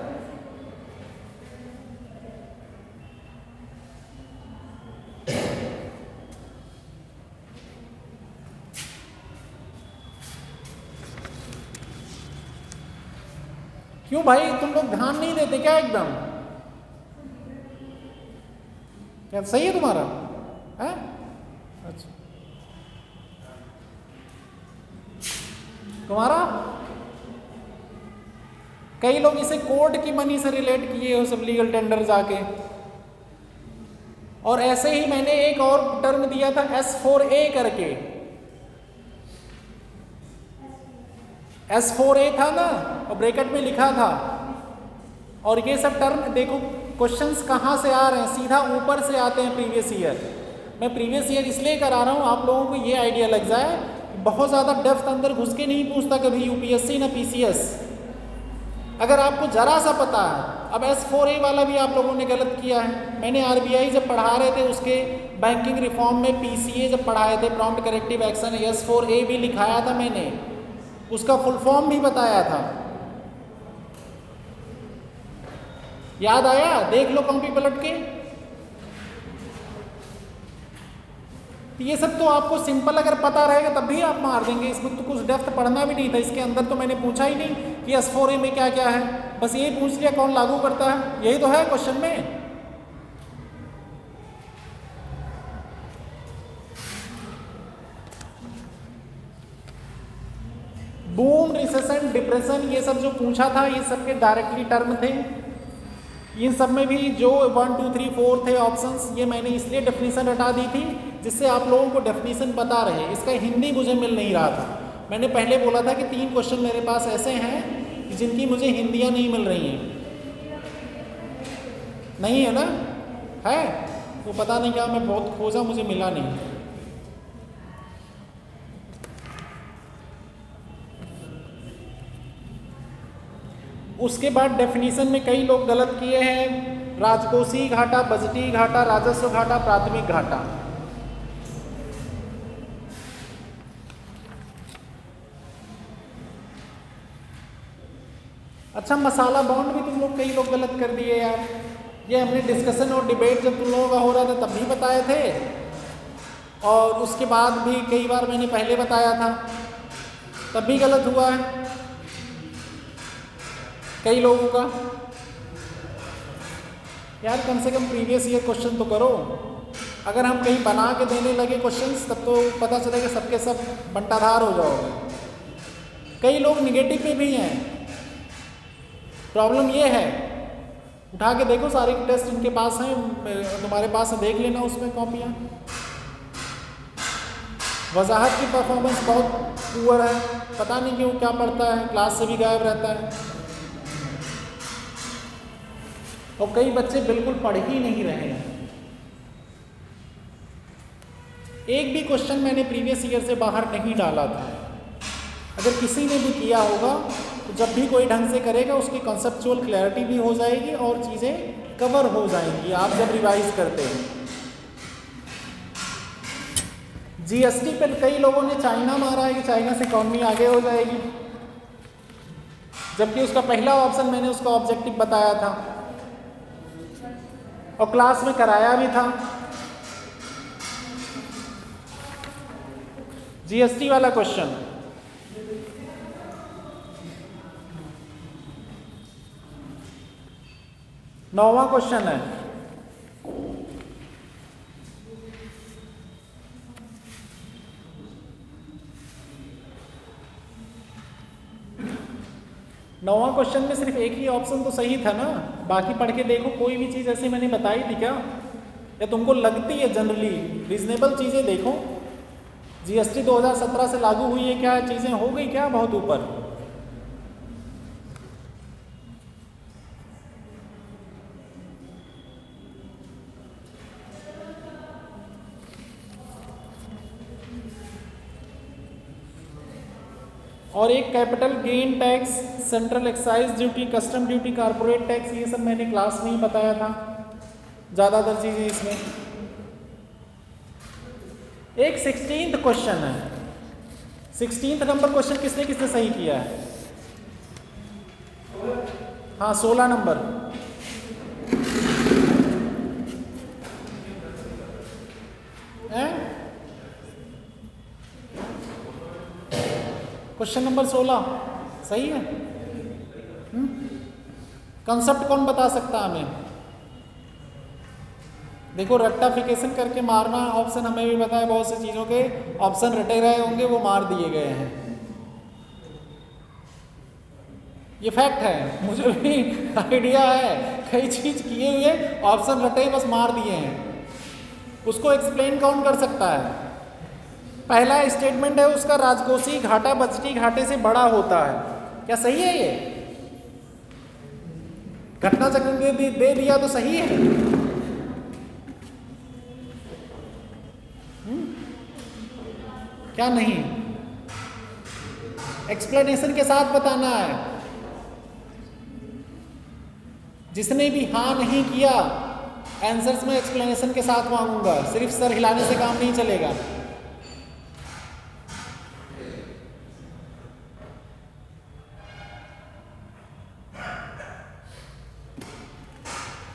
क्यों भाई, तुम लोग ध्यान नहीं देते क्या एकदम? क्या सही है तुम्हारा? है अच्छा, तुम्हारा? कई लोग इसे कोर्ट की मनी से रिलेट किए हो, सब लीगल टेंडर जाके। और ऐसे ही मैंने एक और टर्म दिया था S4A करके, S4A था ना, और ब्रैकेट में लिखा था। और ये सब टर्म देखो क्वेश्चंस कहाँ से आ रहे हैं, सीधा ऊपर से आते हैं प्रीवियस ईयर। मैं प्रीवियस ईयर इसलिए करा रहा हूँ आप लोगों को ये आइडिया लग जाए, बहुत ज़्यादा डेप्थ अंदर घुस के नहीं पूछता कभी यूपीएससी ना पीसीएस। अगर आपको जरा सा पता है, अब S4A वाला भी आप लोगों ने गलत किया है। मैंने आरबीआई जब पढ़ा रहे थे उसके बैंकिंग रिफॉर्म में पीसीए जब पढ़ाए थे, प्रॉम्प्ट करेक्टिव एक्शन, S4A भी लिखाया था मैंने, उसका फुल फॉर्म भी बताया था। याद आया? देख लो कॉपी पलट के। ये सब तो आपको सिंपल अगर पता रहेगा तब भी आप मार देंगे, इसमें तो कुछ डेप्थ पढ़ना भी नहीं था। इसके अंदर तो मैंने पूछा ही नहीं कि S4A में क्या क्या है, बस ये पूछ लिया कौन लागू करता है, यही तो है क्वेश्चन में। बूम, रिसेशन, डिप्रेशन, ये सब जो पूछा था ये सब के डायरेक्टली टर्म थे। इन सब में भी जो 1 2 3 4 थे ऑप्शंस, ये मैंने इसलिए डेफिनेशन हटा दी थी जिससे आप लोगों को डेफिनेशन पता रहे। इसका हिंदी मुझे मिल नहीं रहा था। मैंने पहले बोला था कि 3 क्वेश्चन मेरे पास ऐसे हैं जिनकी मुझे हिंदियाँ नहीं मिल रही हैं। नहीं है ना? है तो पता नहीं क्या, मैं बहुत खोजा, मुझे मिला नहीं। उसके बाद डेफिनेशन में कई लोग गलत किए हैं, राजकोषीय घाटा, बजटीय घाटा, राजस्व घाटा, प्राथमिक घाटा। अच्छा, मसाला बॉन्ड भी तुम लोग कई लोग गलत कर दिए यार। ये हमने डिस्कशन और डिबेट जब तुम लोगों का हो रहा था तब भी बताए थे, और उसके बाद भी कई बार मैंने पहले बताया था, तब भी गलत हुआ है कई लोगों का। यार कम से कम प्रीवियस ईयर क्वेश्चन तो करो। अगर हम कहीं बना के देने लगे क्वेश्चंस तब तो पता चलेगा सबके सब बंटाधार हो जाओगे। कई लोग निगेटिव में भी हैं। प्रॉब्लम ये है, उठा के देखो सारे टेस्ट इनके पास हैं, तुम्हारे पास है, देख लेना उसमें कॉपियाँ। वजाहत की परफॉर्मेंस बहुत पुअर है, पता नहीं क्यों क्या पढ़ता है, क्लास से भी गायब रहता है। और कई बच्चे बिल्कुल पढ़ ही नहीं रहे हैं। एक भी क्वेश्चन मैंने प्रीवियस ईयर से बाहर नहीं डाला था। अगर किसी ने भी किया होगा तो जब भी कोई ढंग से करेगा उसकी कॉन्सेप्चुअल क्लैरिटी भी हो जाएगी और चीज़ें कवर हो जाएंगी आप जब रिवाइज करते हैं। जीएसटी पे कई लोगों ने चाइना मारा है कि चाइना से इकॉनमी आगे हो जाएगी, जबकि उसका पहला ऑप्शन मैंने उसका ऑब्जेक्टिव बताया था और क्लास में कराया भी था। जीएसटी वाला क्वेश्चन, नौवां क्वेश्चन है। नौवां क्वेश्चन में सिर्फ एक ही ऑप्शन तो सही था ना, बाकी पढ़ के देखो कोई भी चीज़ ऐसी मैंने बताई थी क्या, या तुमको लगती है जनरली रीजनेबल चीज़ें देखो। जीएसटी 2017 से लागू हुई है, क्या चीज़ें हो गई क्या बहुत ऊपर? और एक capital gain tax, central excise duty, custom duty, corporate tax, ये सब मैंने क्लास में ही बताया था, ज़्यादातर चीज़ें इसमें। एक 16th क्वेश्चन है, 16th नंबर क्वेश्चन किसने किसने सही किया है? हाँ 16 नंबर। क्वेश्चन नंबर 16 सही है। कंसेप्ट कौन बता सकता है हमें? देखो रेक्टाफिकेशन करके मारना ऑप्शन हमें भी पता है, बहुत सी चीज़ों के ऑप्शन रटे रहे होंगे, वो मार दिए गए हैं, ये फैक्ट है, मुझे भी आइडिया है, कई चीज किए हुए ऑप्शन रटे बस मार दिए हैं। उसको एक्सप्लेन कौन कर सकता है? पहला स्टेटमेंट है उसका, राजकोषीय घाटा बजटीय घाटे से बड़ा होता है, क्या सही है? ये घटना चक्र दे दिया तो सही है। क्या नहीं? एक्सप्लेनेशन के साथ बताना है। जिसने भी हाँ नहीं किया आंसर्स में एक्सप्लेनेशन के साथ मांगूंगा, सिर्फ सर हिलाने से काम नहीं चलेगा।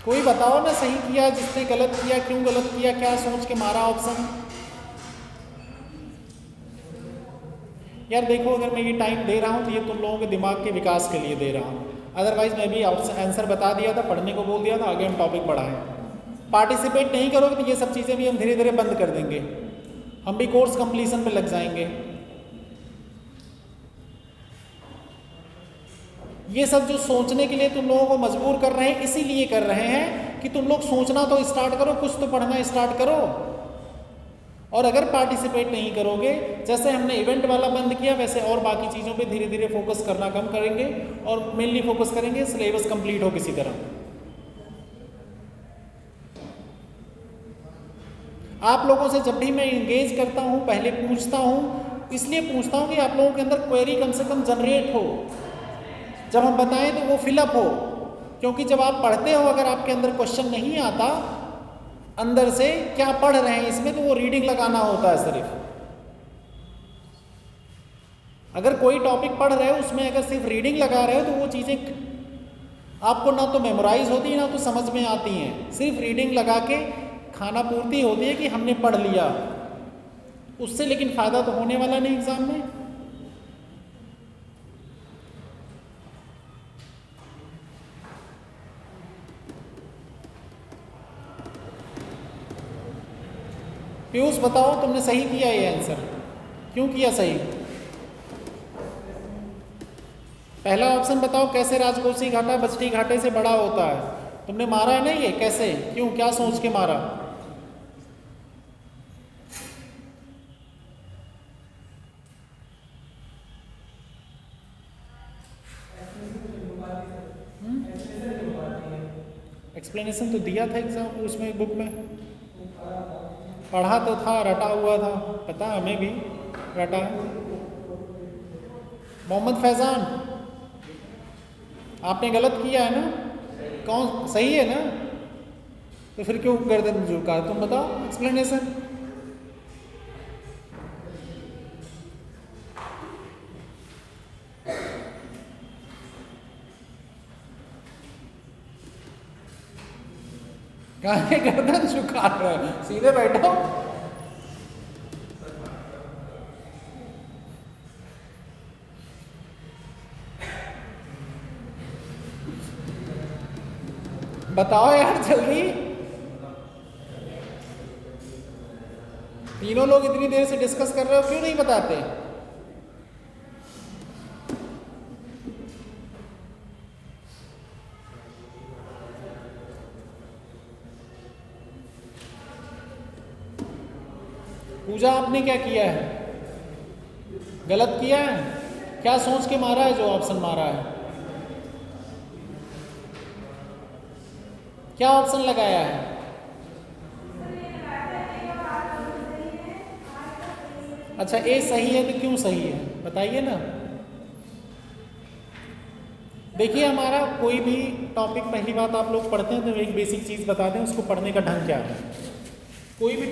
कोई बताओ ना सही किया, जिसने गलत किया क्यों गलत किया, क्या सोच के मारा ऑप्शन। यार देखो, अगर मैं ये टाइम दे रहा हूँ तो ये तुम लोगों के दिमाग के विकास के लिए दे रहा हूँ, अदरवाइज मैं भी आंसर बता दिया था, पढ़ने को बोल दिया था, आगे हम टॉपिक बढ़ाएं। पार्टिसिपेट नहीं करोगे तो ये सब चीज़ें भी हम धीरे धीरे बंद कर देंगे, हम भी कोर्स कंप्लीशन पे लग जाएंगे। ये सब जो सोचने के लिए तुम लोगों को मजबूर कर रहे हैं, इसीलिए कर रहे हैं कि तुम लोग सोचना तो स्टार्ट करो, कुछ तो पढ़ना स्टार्ट करो। और अगर पार्टिसिपेट नहीं करोगे, जैसे हमने इवेंट वाला बंद किया, वैसे और बाकी चीज़ों पे धीरे धीरे फोकस करना कम करेंगे और मेनली फोकस करेंगे सिलेबस कंप्लीट हो किसी तरह। आप लोगों से जब भी मैं इंगेज करता हूँ पहले पूछता हूँ, इसलिए पूछता हूँ कि आप लोगों के अंदर क्वेरी कम से कम जनरेट हो, जब हम बताएं तो वो फिलअप हो। क्योंकि जब आप पढ़ते हो, अगर आपके अंदर क्वेश्चन नहीं आता अंदर से क्या पढ़ रहे हैं इसमें, तो वो रीडिंग लगाना होता है सिर्फ। अगर कोई टॉपिक पढ़ रहे हो उसमें अगर सिर्फ रीडिंग लगा रहे हो तो वो चीज़ें आपको ना तो मेमोराइज होती है ना तो समझ में आती हैं। सिर्फ रीडिंग लगा के खाना पूर्ति होती है कि हमने पढ़ लिया, उससे लेकिन फ़ायदा तो होने वाला नहीं एग्जाम में। पीयूष बताओ, तुमने सही किया ये आंसर, क्यों किया सही? पहला ऑप्शन बताओ, कैसे राजकोषीय घाटा बजटीय घाटे से बड़ा होता है। तुमने मारा है ना ये, कैसे, क्यों, क्या सोच के मारा? एक्सप्लेनेशन तो दिया था एग्जाम उसमें, बुक में पढ़ा तो था, रटा हुआ था, पता हमें भी रटा है। मोहम्मद फैजान, आपने गलत किया है ना? कौन सही है ना? तो फिर क्यों गर्दन झुका? तुम बताओ एक्सप्लेनेशन। काहे गर्दन झुका रहे हो? सीधे बैठो। बताओ यार जल्दी। तीनों लोग इतनी देर से डिस्कस कर रहे हो, क्यों नहीं बताते? पूजा, आपने क्या किया है? गलत किया है? क्या सोच के मारा है जो ऑप्शन मारा है? क्या ऑप्शन लगाया है? अच्छा, ए सही है तो क्यों सही है बताइए ना। देखिए हमारा कोई भी टॉपिक, पहली बात आप लोग पढ़ते हैं तो एक बेसिक चीज़ बता दें, उसको पढ़ने का ढंग क्या है। कोई भी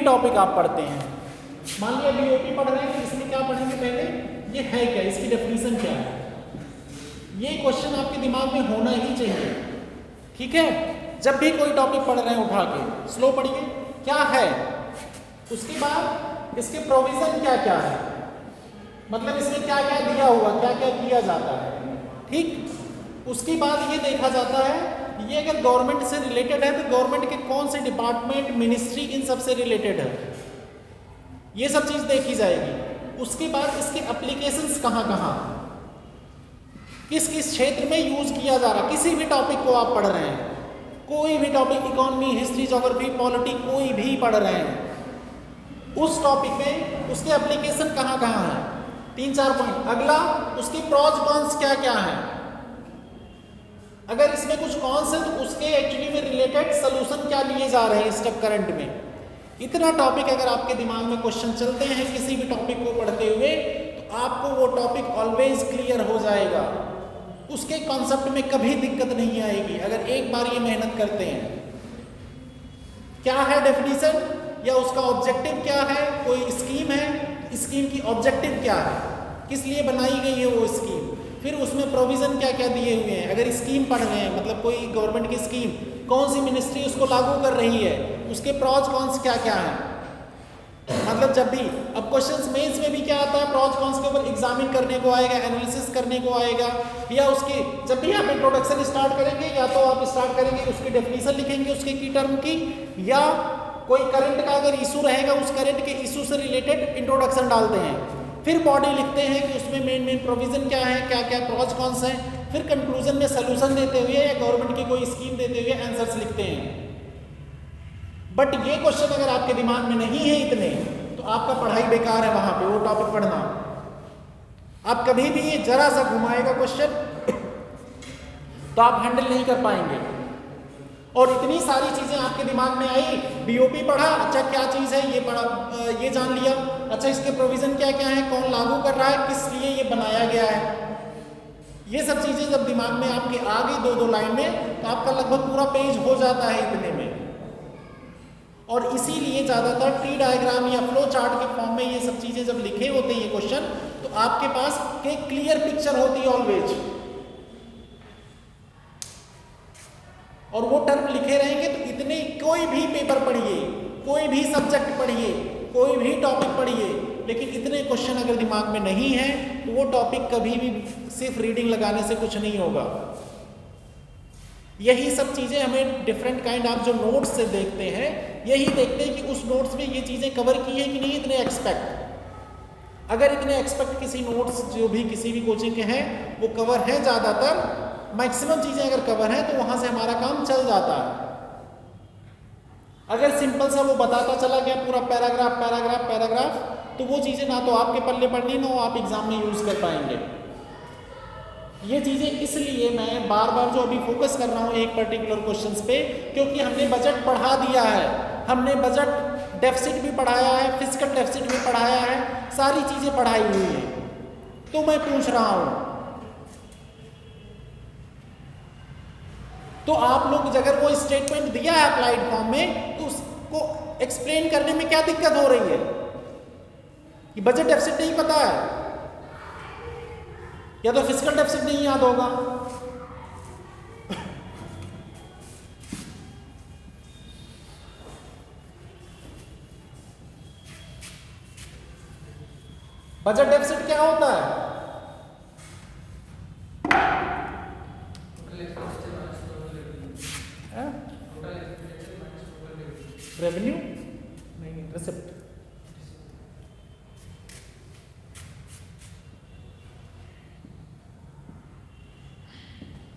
टॉपिक आप पढ़ते हैं, मान लिया बीओपी पढ़ रहे हैं तो इसमें क्या पढ़ेंगे, पहले ये है क्या, इसकी डेफिनेशन क्या है, ये क्वेश्चन आपके दिमाग में होना ही चाहिए। ठीक है, जब भी कोई टॉपिक पढ़ रहे हैं उठा के स्लो पढ़िए क्या है, उसके बाद इसके प्रोविजन क्या क्या है, मतलब इसमें क्या क्या दिया हुआ, क्या क्या किया जाता है। ठीक, उसके बाद ये देखा जाता है ये अगर गवर्नमेंट से रिलेटेड है तो गवर्नमेंट के कौन से डिपार्टमेंट, मिनिस्ट्री, इन सब से रिलेटेड है, ये सब चीज़ देखी जाएगी। उसके बाद इसके एप्लीकेशंस कहाँ कहाँ, किस किस क्षेत्र में यूज किया जा रहा है। किसी भी टॉपिक को आप पढ़ रहे हैं, कोई भी topic, economy, history, geography, polity, कोई भी पढ़ रहे हैं, उस टॉपिक में उसके एप्लीकेशन कहाँ कहाँ है, 3-4 पॉइंट। अगला, उसके प्रॉज कॉन्स क्या क्या है, अगर इसमें कुछ कॉन्स है तो उसके एक्चुअली में रिलेटेड सोल्यूशन क्या लिए जा रहे हैं स्टेप करंट में। इतना टॉपिक अगर आपके दिमाग में क्वेश्चन चलते हैं किसी भी टॉपिक को पढ़ते हुए तो आपको वो टॉपिक ऑलवेज क्लियर हो जाएगा, उसके कॉन्सेप्ट में कभी दिक्कत नहीं आएगी अगर एक बार ये मेहनत करते हैं। क्या है डेफिनेशन या उसका ऑब्जेक्टिव क्या है, कोई स्कीम है, स्कीम की ऑब्जेक्टिव क्या है, किस लिए बनाई गई है वो स्कीम, फिर उसमें प्रोविजन क्या क्या दिए हुए हैं। अगर स्कीम पढ़ रहे हैं, मतलब कोई गवर्नमेंट की स्कीम, कौन सी मिनिस्ट्री उसको लागू कर रही है, उसके प्रॉज कॉन्स क्या क्या है। मतलब जब भी अब क्वेश्चंस मेंस में भी क्या आता है, प्रॉज कॉन्स के ऊपर एग्जामिन करने को आएगा, एनालिसिस करने को आएगा, या उसकी जब भी आप इंट्रोडक्शन स्टार्ट करेंगे या तो आप स्टार्ट करेंगे उसकी डेफिनेशन लिखेंगे उसके की टर्म की, या कोई करंट का अगर इशू रहेगा उस करंट के इशू से रिलेटेड इंट्रोडक्शन डालते हैं, फिर बॉडी लिखते हैं कि उसमें मेन प्रोविजन क्या है, क्या क्या प्रॉज कॉन्स हैं, फिर कंक्लूजन में सोल्यूशन देते हुए या गवर्नमेंट की कोई स्कीम देते हुए आंसर्स लिखते हैं। बट ये क्वेश्चन अगर आपके दिमाग में नहीं है इतने तो आपका पढ़ाई बेकार है, वहां पे वो टॉपिक पढ़ना। आप कभी भी ये जरा सा घुमाएगा क्वेश्चन तो आप हैंडल नहीं कर पाएंगे। और इतनी सारी चीजें आपके दिमाग में आई, बीओपी पढ़ा, अच्छा क्या चीज है ये पढ़ा, ये जान लिया, अच्छा इसके प्रोविजन क्या क्या है, कौन लागू कर रहा है, किस लिए ये बनाया गया है, ये सब चीजें जब दिमाग में आपके आ गई 2-2 लाइन में तो आपका लगभग पूरा पेज हो जाता है इतने में। और इसीलिए ज्यादातर ट्री डायग्राम या फ्लो चार्ट के फॉर्म में ये सब चीजें जब लिखे होते हैं ये क्वेश्चन तो आपके पास एक क्लियर पिक्चर होती है ऑलवेज, और वो टर्म लिखे रहेंगे तो इतने, कोई भी पेपर पढ़िए, कोई भी सब्जेक्ट पढ़िए, कोई भी टॉपिक पढ़िए, लेकिन इतने क्वेश्चन अगर दिमाग में नहीं है तो वो टॉपिक कभी भी सिर्फ रीडिंग लगाने से कुछ नहीं होगा। यही सब चीजें हमें डिफरेंट काइंड आप जो नोट्स से देखते हैं, यही देखते हैं कि उस नोट्स में ये चीजें कवर की है कि नहीं, इतने एक्सपेक्ट। अगर इतने एक्सपेक्ट किसी नोट्स जो भी किसी भी कोचिंग के हैं वो कवर है, ज्यादातर मैक्सिमम चीजें अगर कवर है तो वहां से हमारा काम चल जाता है। अगर सिंपल सा वो बताता चला गया पूरा पैराग्राफ पैराग्राफ पैराग्राफ तो वो चीजें ना तो आपके पल्ले पड़नी, ना आप एग्जाम में यूज कर पाएंगे। ये चीजें इसलिए मैं बार बार जो अभी फोकस कर रहा हूँ एक पर्टिकुलर क्वेश्चंस पे, क्योंकि हमने बजट पढ़ा दिया है, हमने बजट डेफिसिट भी पढ़ाया है, फिजिकल डेफिसिट भी पढ़ाया है, सारी चीजें पढ़ाई हुई है। तो मैं पूछ रहा हूँ तो आप लोग अगर वो स्टेटमेंट दिया है अप्लाइड फॉर्म में तो उसको एक्सप्लेन करने में क्या दिक्कत हो रही है? कि बजट डेफिसिट नहीं पता है या तो फिजिकल डेफिसिट नहीं याद होगा। बजट डेफिसिट क्या होता है? रेवेन्यू नहीं, रिसिप्ट।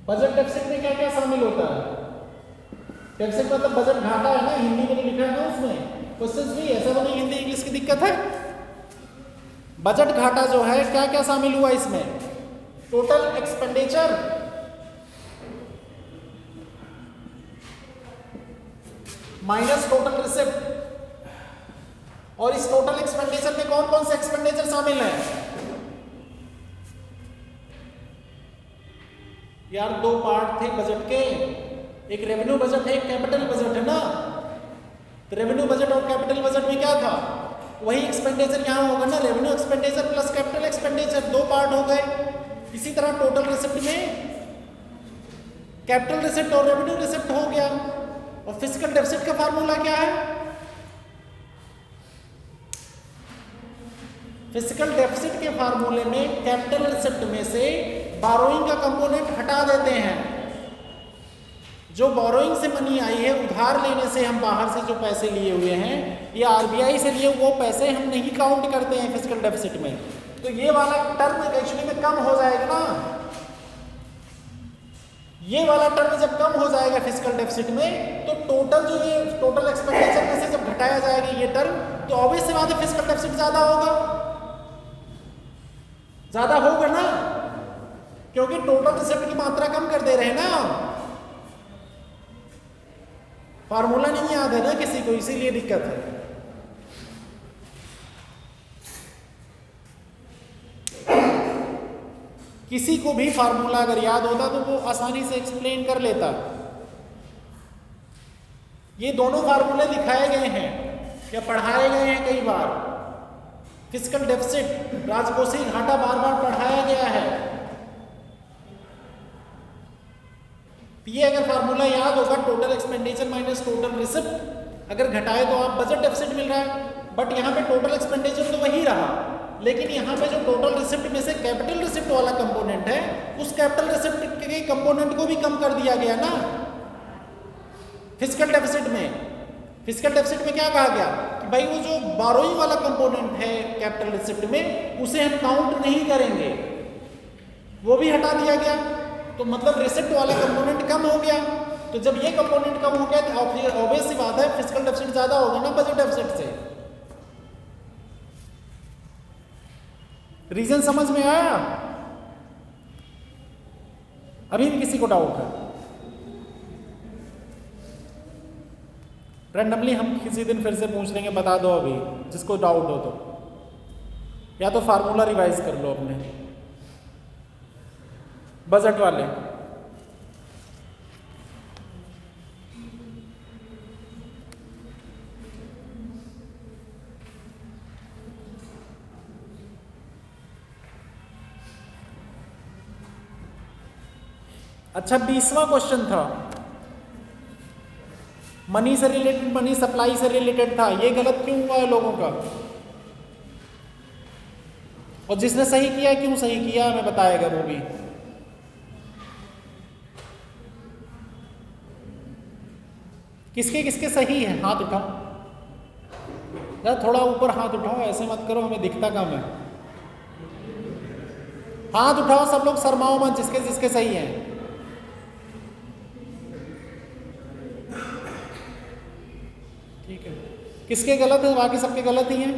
बजट डेफिसिट में क्या क्या शामिल होता है? डेफिसिट मतलब बजट घाटा है ना, हिंदी में लिखा है ना, उसमें क्वेश्चंस भी ऐसा तो नहीं हिंदी इंग्लिश की दिक्कत है। बजट घाटा जो है क्या क्या शामिल हुआ इसमें? Total expenditure, minus total receipt, और इस टोटल एक्सपेंडिचर में कौन कौन से एक्सपेंडिचर शामिल है? यार दो पार्ट थे बजट के, एक रेवेन्यू बजट है, एक कैपिटल बजट है ना। तो रेवेन्यू बजट और कैपिटल बजट में क्या था, वही एक्सपेंडिचर यहाँ होगा ना, revenue expenditure plus capital expenditure, दो पार्ट हो गए। इसी तरह टोटल रिसिप्ट में कैपिटल रिसिप्ट और रेवेन्यू रिसिप्ट हो गया। और फिजिकल डेफिसिट का फार्मूला क्या है, फिजिकल डेफिसिट के फार्मूले में कैपिटल रिसिप्ट में से बोरोइंग का कंपोनेंट हटा देते हैं। जो बोरोइंग से मनी आई है, उधार लेने से हम बाहर से जो पैसे लिए हुए हैं या आरबीआई से लिए, वो पैसे हम नहीं काउंट करते हैं फिजिकल डेफिसिट में। तो ये वाला टर्म एक्चुअली में कम हो जाएगा ना, ये वाला टर्म जब कम हो जाएगा फिजिकल डेफिसिट में, तो टोटल जो ये टोटल एक्सपेंडिचर में से जब घटाया जाएगा ये टर्म, तो ऑब्वियस सी बात है फिजिकल डेफिसिट ज्यादा होगा, ज्यादा होगा ना, क्योंकि टोटल रिसिप्ट की मात्रा कम कर दे रहे हैं ना। फार्मूला नहीं याद है ना किसी को, इसीलिए दिक्कत है। किसी को भी फार्मूला अगर याद होता तो वो आसानी से एक्सप्लेन कर लेता। ये दोनों फार्मूले दिखाए गए हैं या पढ़ाए गए हैं कई बार। फिजिकल डेफिसिट, राजकोषीय घाटा बार बार पढ़ाया गया है। ये अगर फार्मूला याद होगा, total expenditure minus total receipt, अगर घटाए तो आप बजट डेफिसिट मिल रहा है। बट यहाँ पे टोटल एक्सपेंडिचर तो वही रहा, लेकिन यहाँ पे जो टोटल रिसिप्ट में से कैपिटल रिसिप्ट वाला कंपोनेंट है, उस कैपिटल रिसिप्ट के कंपोनेंट को भी कम कर दिया गया ना फिजिकल डेफिसिट में। फिजिकल डेफिसिट में क्या कहा गया कि भाई वो जो बोरोइंग वाला कंपोनेंट है कैपिटल रिसिप्ट में, उसे हम काउंट नहीं करेंगे, वो भी हटा दिया गया। तो मतलब रिसिप्ट वाला कंपोनेंट कम हो गया। तो जब ये कंपोनेंट कम हो गया तो ऑब्वियस सी बात है फिजिकल डेफिसिट ज्यादा होगा ना बजट डेफिसिट से। रीजन समझ में आया? अभी भी किसी को डाउट है? रैंडमली हम किसी दिन फिर से पूछ लेंगे, बता दो अभी जिसको डाउट हो तो, या तो फार्मूला रिवाइज कर लो अपने बजट वाले। अच्छा 20वां क्वेश्चन था, मनी से रिलेटेड, मनी सप्लाई से रिलेटेड था। ये गलत क्यों हुआ है लोगों का? और जिसने सही किया क्यों सही किया हमें बताएगा वो भी। किसके किसके सही है हाथ उठाओ, यार थोड़ा ऊपर हाथ उठाओ, ऐसे मत करो, हमें दिखता कम है। हाथ उठाओ सब लोग, शर्माओ मत, जिसके जिसके सही है। ठीक है, किसके गलत है? बाकी सबके गलत ही हैं।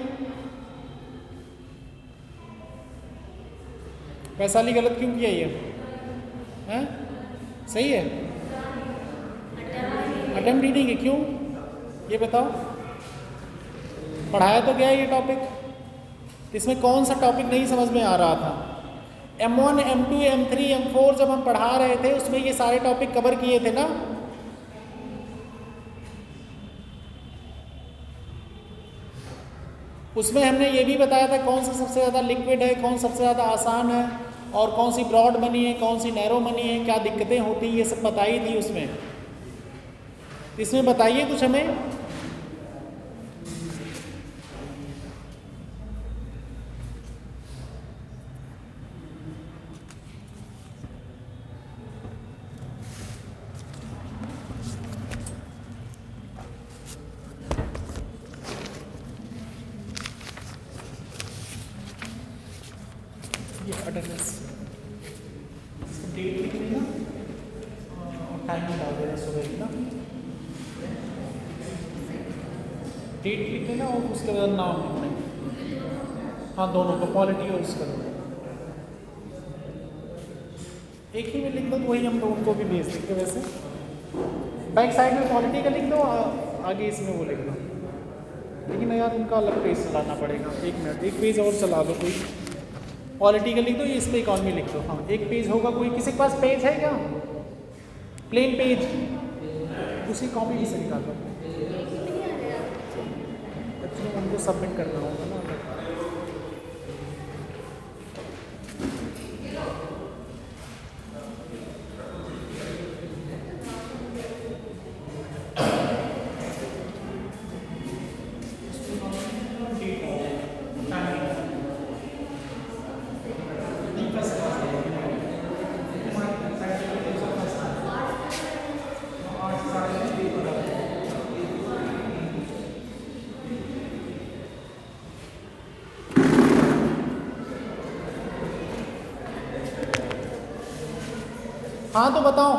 वैशाली गलत क्यों किया ये? हैं? सही है? अटेम्प्ट ही नहीं है, क्यों ये बताओ? पढ़ाया तो गया ये टॉपिक, इसमें कौन सा टॉपिक नहीं समझ में आ रहा था? M1, M2, M3, M4 जब हम पढ़ा रहे थे उसमें ये सारे टॉपिक कवर किए थे ना। उसमें हमने ये भी बताया था कौन सा सबसे ज़्यादा लिक्विड है, कौन सबसे ज़्यादा आसान है, और कौन सी ब्रॉड मनी है, कौन सी नैरो मनी है, क्या दिक्कतें होती हैं, ये सब बताई थी उसमें। इसमें बताइए कुछ हमें। ये अटेंडेंस डेट लिखनी ना, और टाइम डाल देना सुबह की ना, डेट लिख लेना और उसके बाद नाम लिखना। हाँ दोनों को, क्वालिटी और उसका एक ही में लिख दो, तो वही हम लोग उनको भी भेज देंगे। वैसे बैक साइड में क्वालिटी का लिख दो, आगे इसमें वो लिख दो, लेकिन यार उनका अलग पेज चलाना पड़ेगा। 1 मिनट, एक पेज और चला दो कोई। पॉलिटिकल लिख दो, ये इस पे इकॉनमी लिख दो। हाँ, एक पेज होगा, कोई किसी के पास पेज है क्या, प्लेन पेज, उसी कॉपी से निकाल दो। एक्चुअली उनको सबमिट करना होगा ना। हाँ तो बताओ,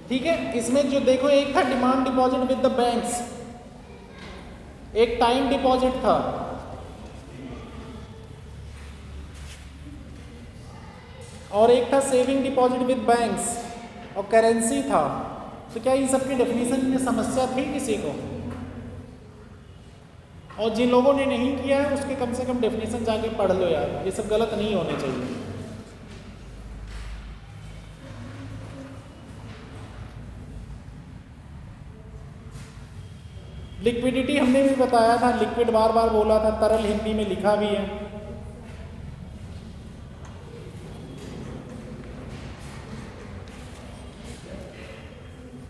ठीक है। इसमें जो देखो, एक था demand deposit with the banks, एक टाइम डिपॉजिट था, और एक था सेविंग डिपॉजिट विद बैंक्स, और करेंसी था। तो क्या इन सबकी डेफिनेशन में समस्या थी किसी को? और जिन लोगों ने नहीं किया है उसके कम से कम डेफिनेशन जाके पढ़ लो यार, ये सब गलत नहीं होने चाहिए। लिक्विडिटी हमने भी बताया था, लिक्विड बार बार बोला था, तरल हिंदी में लिखा भी है।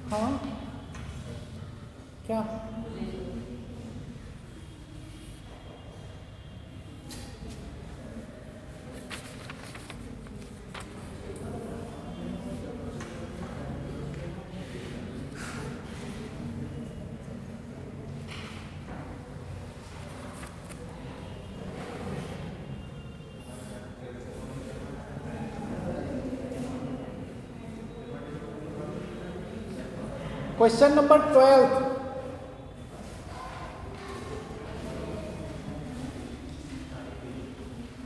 हाँ क्या क्वेश्चन नंबर 12,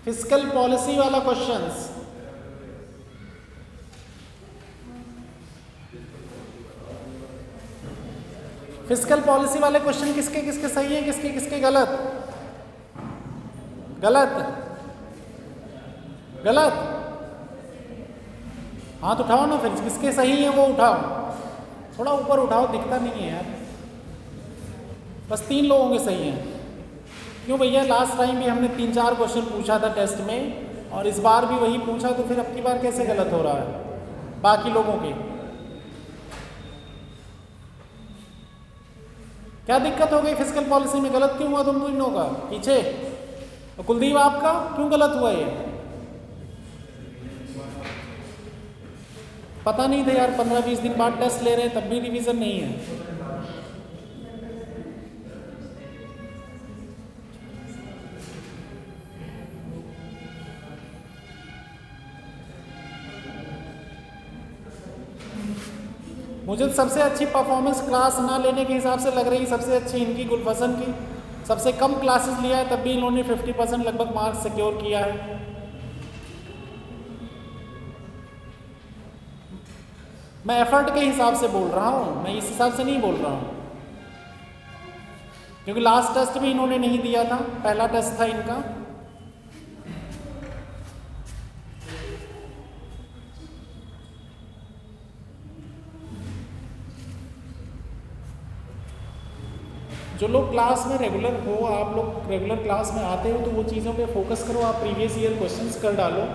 फिस्कल पॉलिसी वाला क्वेश्चंस। फिस्कल पॉलिसी वाले क्वेश्चन किसके किसके सही है, किसके किसके गलत? गलत गलत। हाथ उठाओ ना, फिर किसके सही है वो उठाओ, थोड़ा ऊपर उठाओ, दिखता नहीं है यार। बस 3 लोगों के सही हैं। क्यों भैया, लास्ट टाइम भी हमने 3-4 क्वेश्चन पूछा था टेस्ट में, और इस बार भी वही पूछा, तो फिर अब की बार कैसे गलत हो रहा है बाकी लोगों के? क्या दिक्कत हो गई फिस्कल पॉलिसी में? गलत क्यों हुआ तुम तीनों का? पीछे और कुलदीप आपका क्यों गलत हुआ ये? पता नहीं था यार, 15-20 दिन बाद टेस्ट ले रहे हैं तब भी रिवीजन नहीं है। मुझे सबसे अच्छी परफॉर्मेंस क्लास ना लेने के हिसाब से लग रही, सबसे अच्छी इनकी गुलफसन की। सबसे कम क्लासेस लिया है तब भी इन्होंने 50% लगभग मार्क्स सिक्योर किया है। मैं एफर्ट के हिसाब से बोल रहा हूँ, मैं इस हिसाब से नहीं बोल रहा हूँ, क्योंकि लास्ट टेस्ट भी इन्होंने नहीं दिया था, पहला टेस्ट था इनका। जो लोग क्लास में रेगुलर हो, आप लोग रेगुलर क्लास में आते हो, तो वो चीज़ों पे फोकस करो। आप प्रीवियस ईयर क्वेश्चंस कर डालो,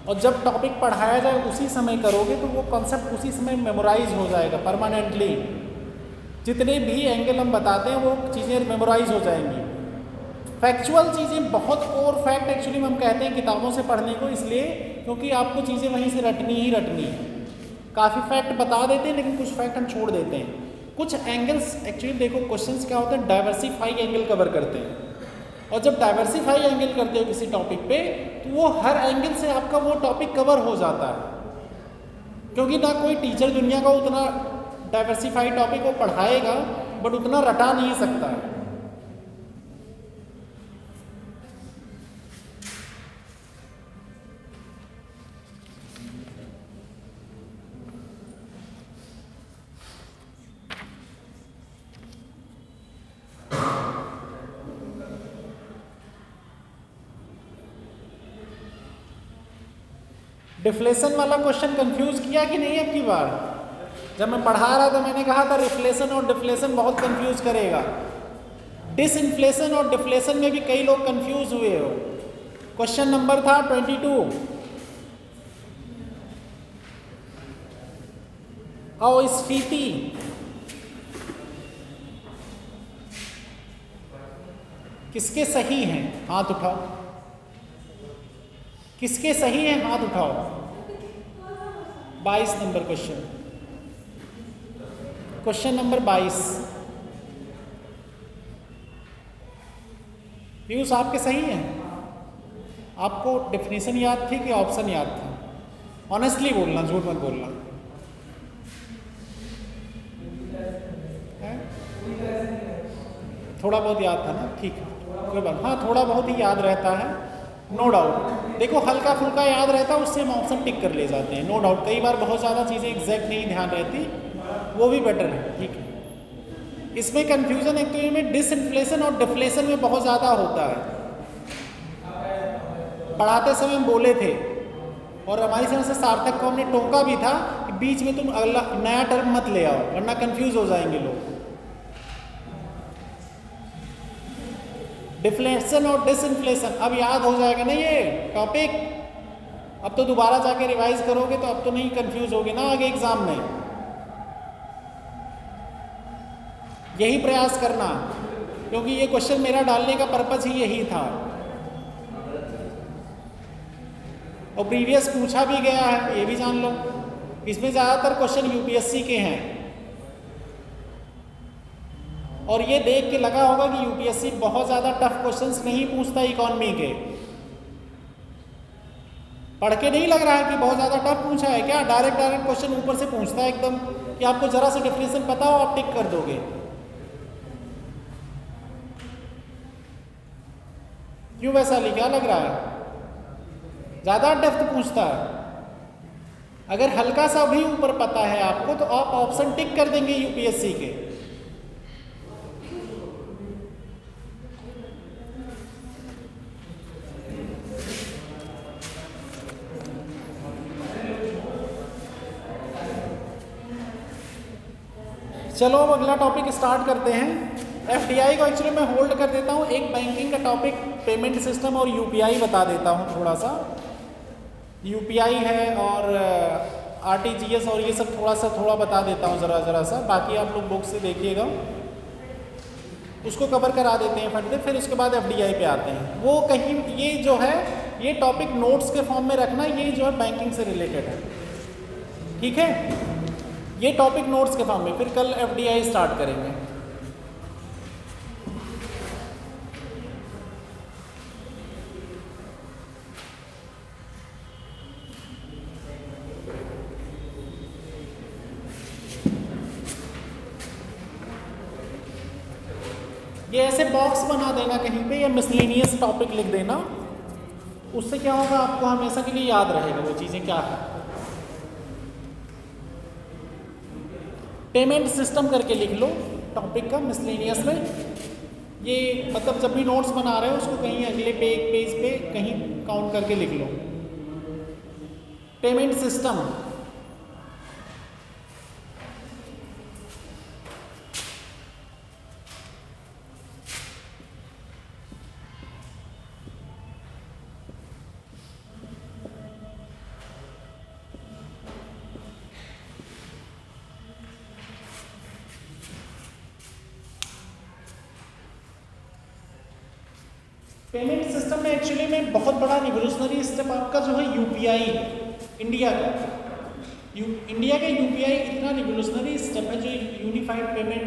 और जब टॉपिक पढ़ाया जाए उसी समय करोगे तो वो कॉन्सेप्ट उसी समय मेमोराइज हो जाएगा परमानेंटली। जितने भी एंगल हम बताते हैं वो चीज़ें मेमोराइज हो जाएंगी। फैक्चुअल चीज़ें, बहुत कोर फैक्ट एक्चुअली हम कहते हैं किताबों से पढ़ने को, इसलिए क्योंकि आपको चीज़ें वहीं से रटनी ही रटनी है। काफ़ी फैक्ट बता देते हैं लेकिन कुछ फैक्ट हम छोड़ देते हैं। कुछ एंगल्स एक्चुअली देखो, क्वेश्चंस क्या होते हैं, डाइवर्सिफाई एंगल कवर करते हैं, और जब डाइवर्सिफाई एंगल करते हो किसी टॉपिक पे तो वो हर एंगल से आपका वो टॉपिक कवर हो जाता है। क्योंकि ना कोई टीचर दुनिया का उतना डाइवर्सिफाई टॉपिक को पढ़ाएगा, बट उतना रटा नहीं सकता है। डिफ्लेशन वाला क्वेश्चन कंफ्यूज किया कि नहीं अब की बार? जब मैं पढ़ा रहा था मैंने कहा था रिफ्लेशन और डिफ्लेशन बहुत कंफ्यूज करेगा। डिसइंफ्लेशन और डिफ्लेशन में भी कई लोग कंफ्यूज हुए हो। क्वेश्चन नंबर था 22, अस्फीति किसके सही हैं? हाथ उठाओ। किसके सही हैं? हाथ उठाओ। 22 number question, question number 22। Views आपके सही हैं? आपको डेफिनेशन याद थी कि ऑप्शन याद था? ऑनेस्टली बोलना, झूठ मत बोलना। है? थोड़ा बहुत याद था ना? ठीक है, कोई बात। हाँ, थोड़ा बहुत ही याद रहता है, नो डाउट। देखो हल्का फुल्का याद रहता है, उससे हम ऑप्शन टिक कर ले जाते हैं, नो डाउट। कई बार बहुत ज़्यादा चीज़ें एग्जैक्ट नहीं ध्यान रहती, वो भी बेटर है, ठीक है। इसमें कंफ्यूजन एक्चुअली में डिसइंफ्लेशन और डिफ्लेशन में बहुत ज़्यादा होता है। पढ़ाते समय हम बोले थे और हमारी तरफ से सार्थक को हमने टोका भी था कि बीच में तुम अगला नया टर्म मत ले आओ वरना कंफ्यूज हो जाएंगे लोग। डिफ्लेशन और डिसइंफ्लेशन अब याद हो जाएगा ना ये टॉपिक। अब तो दोबारा जाके रिवाइज करोगे तो अब तो नहीं कंफ्यूज होगे ना आगे एग्जाम में। यही प्रयास करना, क्योंकि ये क्वेश्चन मेरा डालने का पर्पस ही यही था और प्रीवियस पूछा भी गया है, ये भी जान लो। इसमें ज़्यादातर क्वेश्चन यूपीएससी के हैं और ये देख के लगा होगा कि यूपीएससी बहुत ज़्यादा टफ क्वेश्चंस नहीं पूछता इकोनॉमी के। पढ़ के नहीं लग रहा है कि बहुत ज़्यादा टफ पूछा है क्या? डायरेक्ट क्वेश्चन ऊपर से पूछता है एकदम कि आपको ज़रा सा डेफिनेशन पता हो आप टिक कर दोगे। क्यों वैसा क्या लग रहा है? ज़्यादा डेप्थ पूछता है। अगर हल्का सा भी ऊपर पता है आपको तो आप ऑप्शन टिक कर देंगे यूपीएससी के। चलो अब अगला टॉपिक स्टार्ट करते हैं। एफडीआई को एक्चुअली मैं होल्ड कर देता हूँ, एक बैंकिंग का टॉपिक पेमेंट सिस्टम और यूपीआई बता देता हूँ थोड़ा सा। यूपीआई है और आरटीजीएस और ये सब थोड़ा बता देता हूँ ज़रा सा, बाकी आप लोग बुक से देखिएगा, उसको कवर करा देते हैं फटते, फिर उसके बाद एफडीआई पे आते हैं। वो कहीं ये जो है ये टॉपिक नोट्स के फॉर्म में रखना, ये जो है बैंकिंग से रिलेटेड है, ठीक है। ये टॉपिक नोट्स के फॉर्म में, फिर कल एफडीआई स्टार्ट करेंगे। ये ऐसे बॉक्स बना देना कहीं पे या मिसलेनियस टॉपिक लिख देना, उससे क्या होगा आपको हमेशा के लिए याद रहेगा वो चीज़ें क्या है। पेमेंट सिस्टम करके लिख लो टॉपिक का मिसलेनियस में। ये मतलब जब भी नोट्स बना रहे हो उसको कहीं अगले पेज पे कहीं काउंट करके लिख लो। पेमेंट सिस्टम पेमेंट सिस्टम में एक्चुअली में बहुत बड़ा रिवोल्यूशनरी स्टेप आपका जो है यूपीआई है। इंडिया का यूपीआई इतना रिवोल्यूशनरी स्टेप है जो यूनिफाइड पेमेंट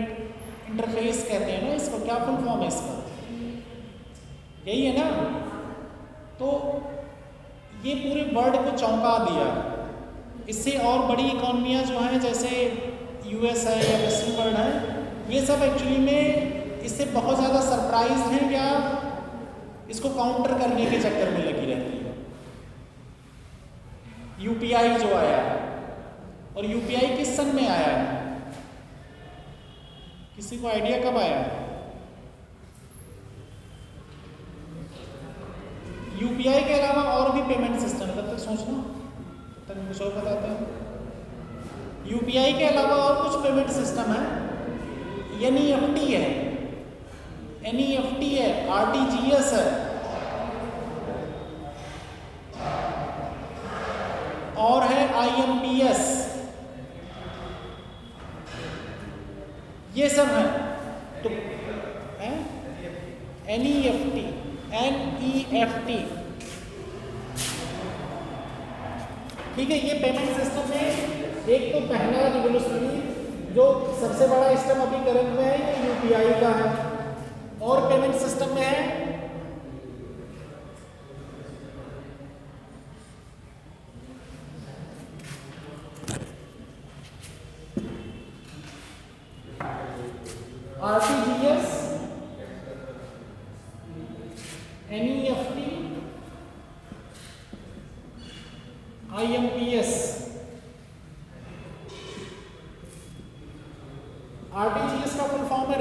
इंटरफेस कहते हैं ना इसको, क्या फुल फॉर्म है इसका? यही है ना। तो ये पूरे वर्ल्ड को चौंका दिया। इससे और बड़ी इकोनॉमियाँ जो हैं जैसे यूएस है या वेस्टर्न वर्ल्ड है, ये सब एक्चुअली में इससे बहुत ज़्यादा सरप्राइज हैं या इसको काउंटर करने के चक्कर में लगी रहती है। यूपीआई जो आया है, और यूपीआई किस सन में आया है? किसी को आइडिया कब आया है? यूपीआई के अलावा और भी पेमेंट सिस्टम है, तब तक सोचना। सर कुछ और बताते हैं। यूपीआई के अलावा और कुछ पेमेंट सिस्टम है, एनईएफटी है, एनईएफटी है, आरटीजीएस है, और है आईएमपीएस, ये सब है। तो एनईएफटी, एनईएफटी, ठीक है। ये पेमेंट सिस्टम में एक तो पहला रिवोल्यूशनरी जो सबसे बड़ा सिस्टम अभी करंट में है ये यूपीआई का है, और पेमेंट सिस्टम में है आरटीजीएस, एनईएफटी, आईएमपीएस। आरटीजीएस का फुल फॉर्म है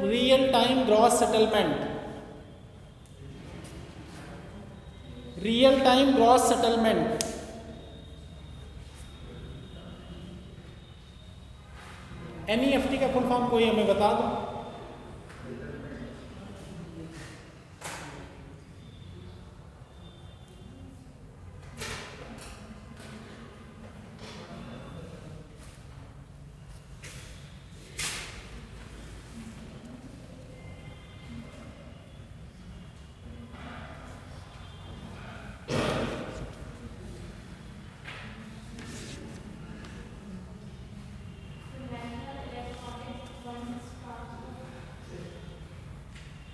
real time gross settlement, real time gross settlement. NEFT का फुल फॉर्म कोई हमें बता दो।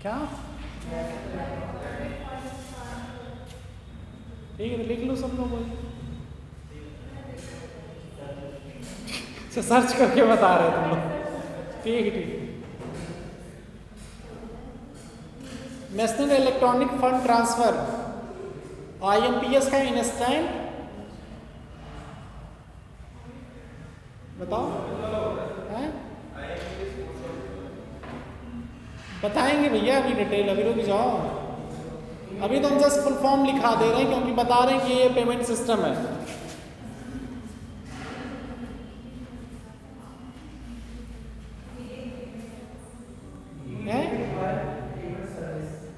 क्या ठीक है, लिख लो सब लोग, सर्च करके बता रहे तुम लोग। ठीक ठीक। National electronic fund transfer, IMPS का इंस्टेंट, बताओ है? बताएंगे भैया अभी डिटेल, अभी रुक जाओ, अभी तो हम जस्ट फुल फॉर्म लिखा दे रहे हैं क्योंकि बता रहे हैं कि ये पेमेंट सिस्टम है।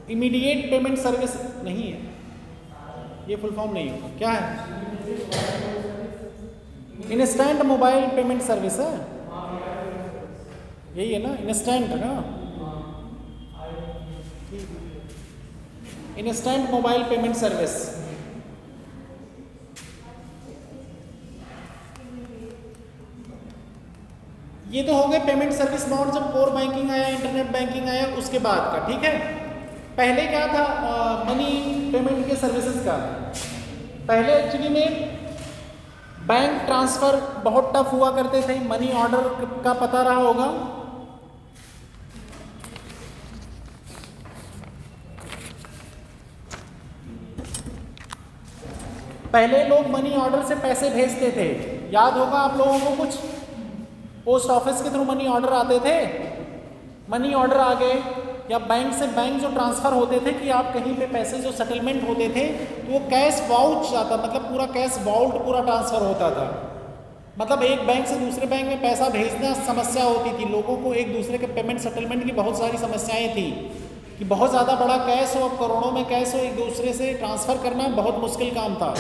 इमीडिएट पेमेंट सर्विस नहीं है, ये फुल फॉर्म नहीं होगा। क्या है? इंस्टेंट मोबाइल पेमेंट सर्विस है, यही है ना, इंस्टेंट है ना, इंस्टेंट मोबाइल पेमेंट सर्विस। ये तो हो गए पेमेंट सर्विस मोड जब कोर बैंकिंग आया, इंटरनेट बैंकिंग आया उसके बाद का, ठीक है। पहले क्या था मनी पेमेंट के सर्विसेज का? पहले एक्चुअली में बैंक ट्रांसफर बहुत टफ हुआ करते थे, मनी ऑर्डर का पता रहा होगा। पहले लोग मनी ऑर्डर से पैसे भेजते थे, याद होगा आप लोगों को, कुछ पोस्ट ऑफिस के थ्रू मनी ऑर्डर आते थे। मनी ऑर्डर आ गए या बैंक से बैंक जो ट्रांसफ़र होते थे कि आप कहीं पे पैसे जो सेटलमेंट होते थे तो वो कैश वाउच आता, मतलब पूरा कैश वाउट पूरा ट्रांसफ़र होता था। मतलब एक बैंक से दूसरे बैंक में पैसा भेजना समस्या होती थी, लोगों को एक दूसरे के पेमेंट सेटलमेंट की बहुत सारी समस्याएं थी कि बहुत ज़्यादा बड़ा कैश हो, करोड़ों में कैश हो, एक दूसरे से ट्रांसफ़र करना बहुत मुश्किल काम था।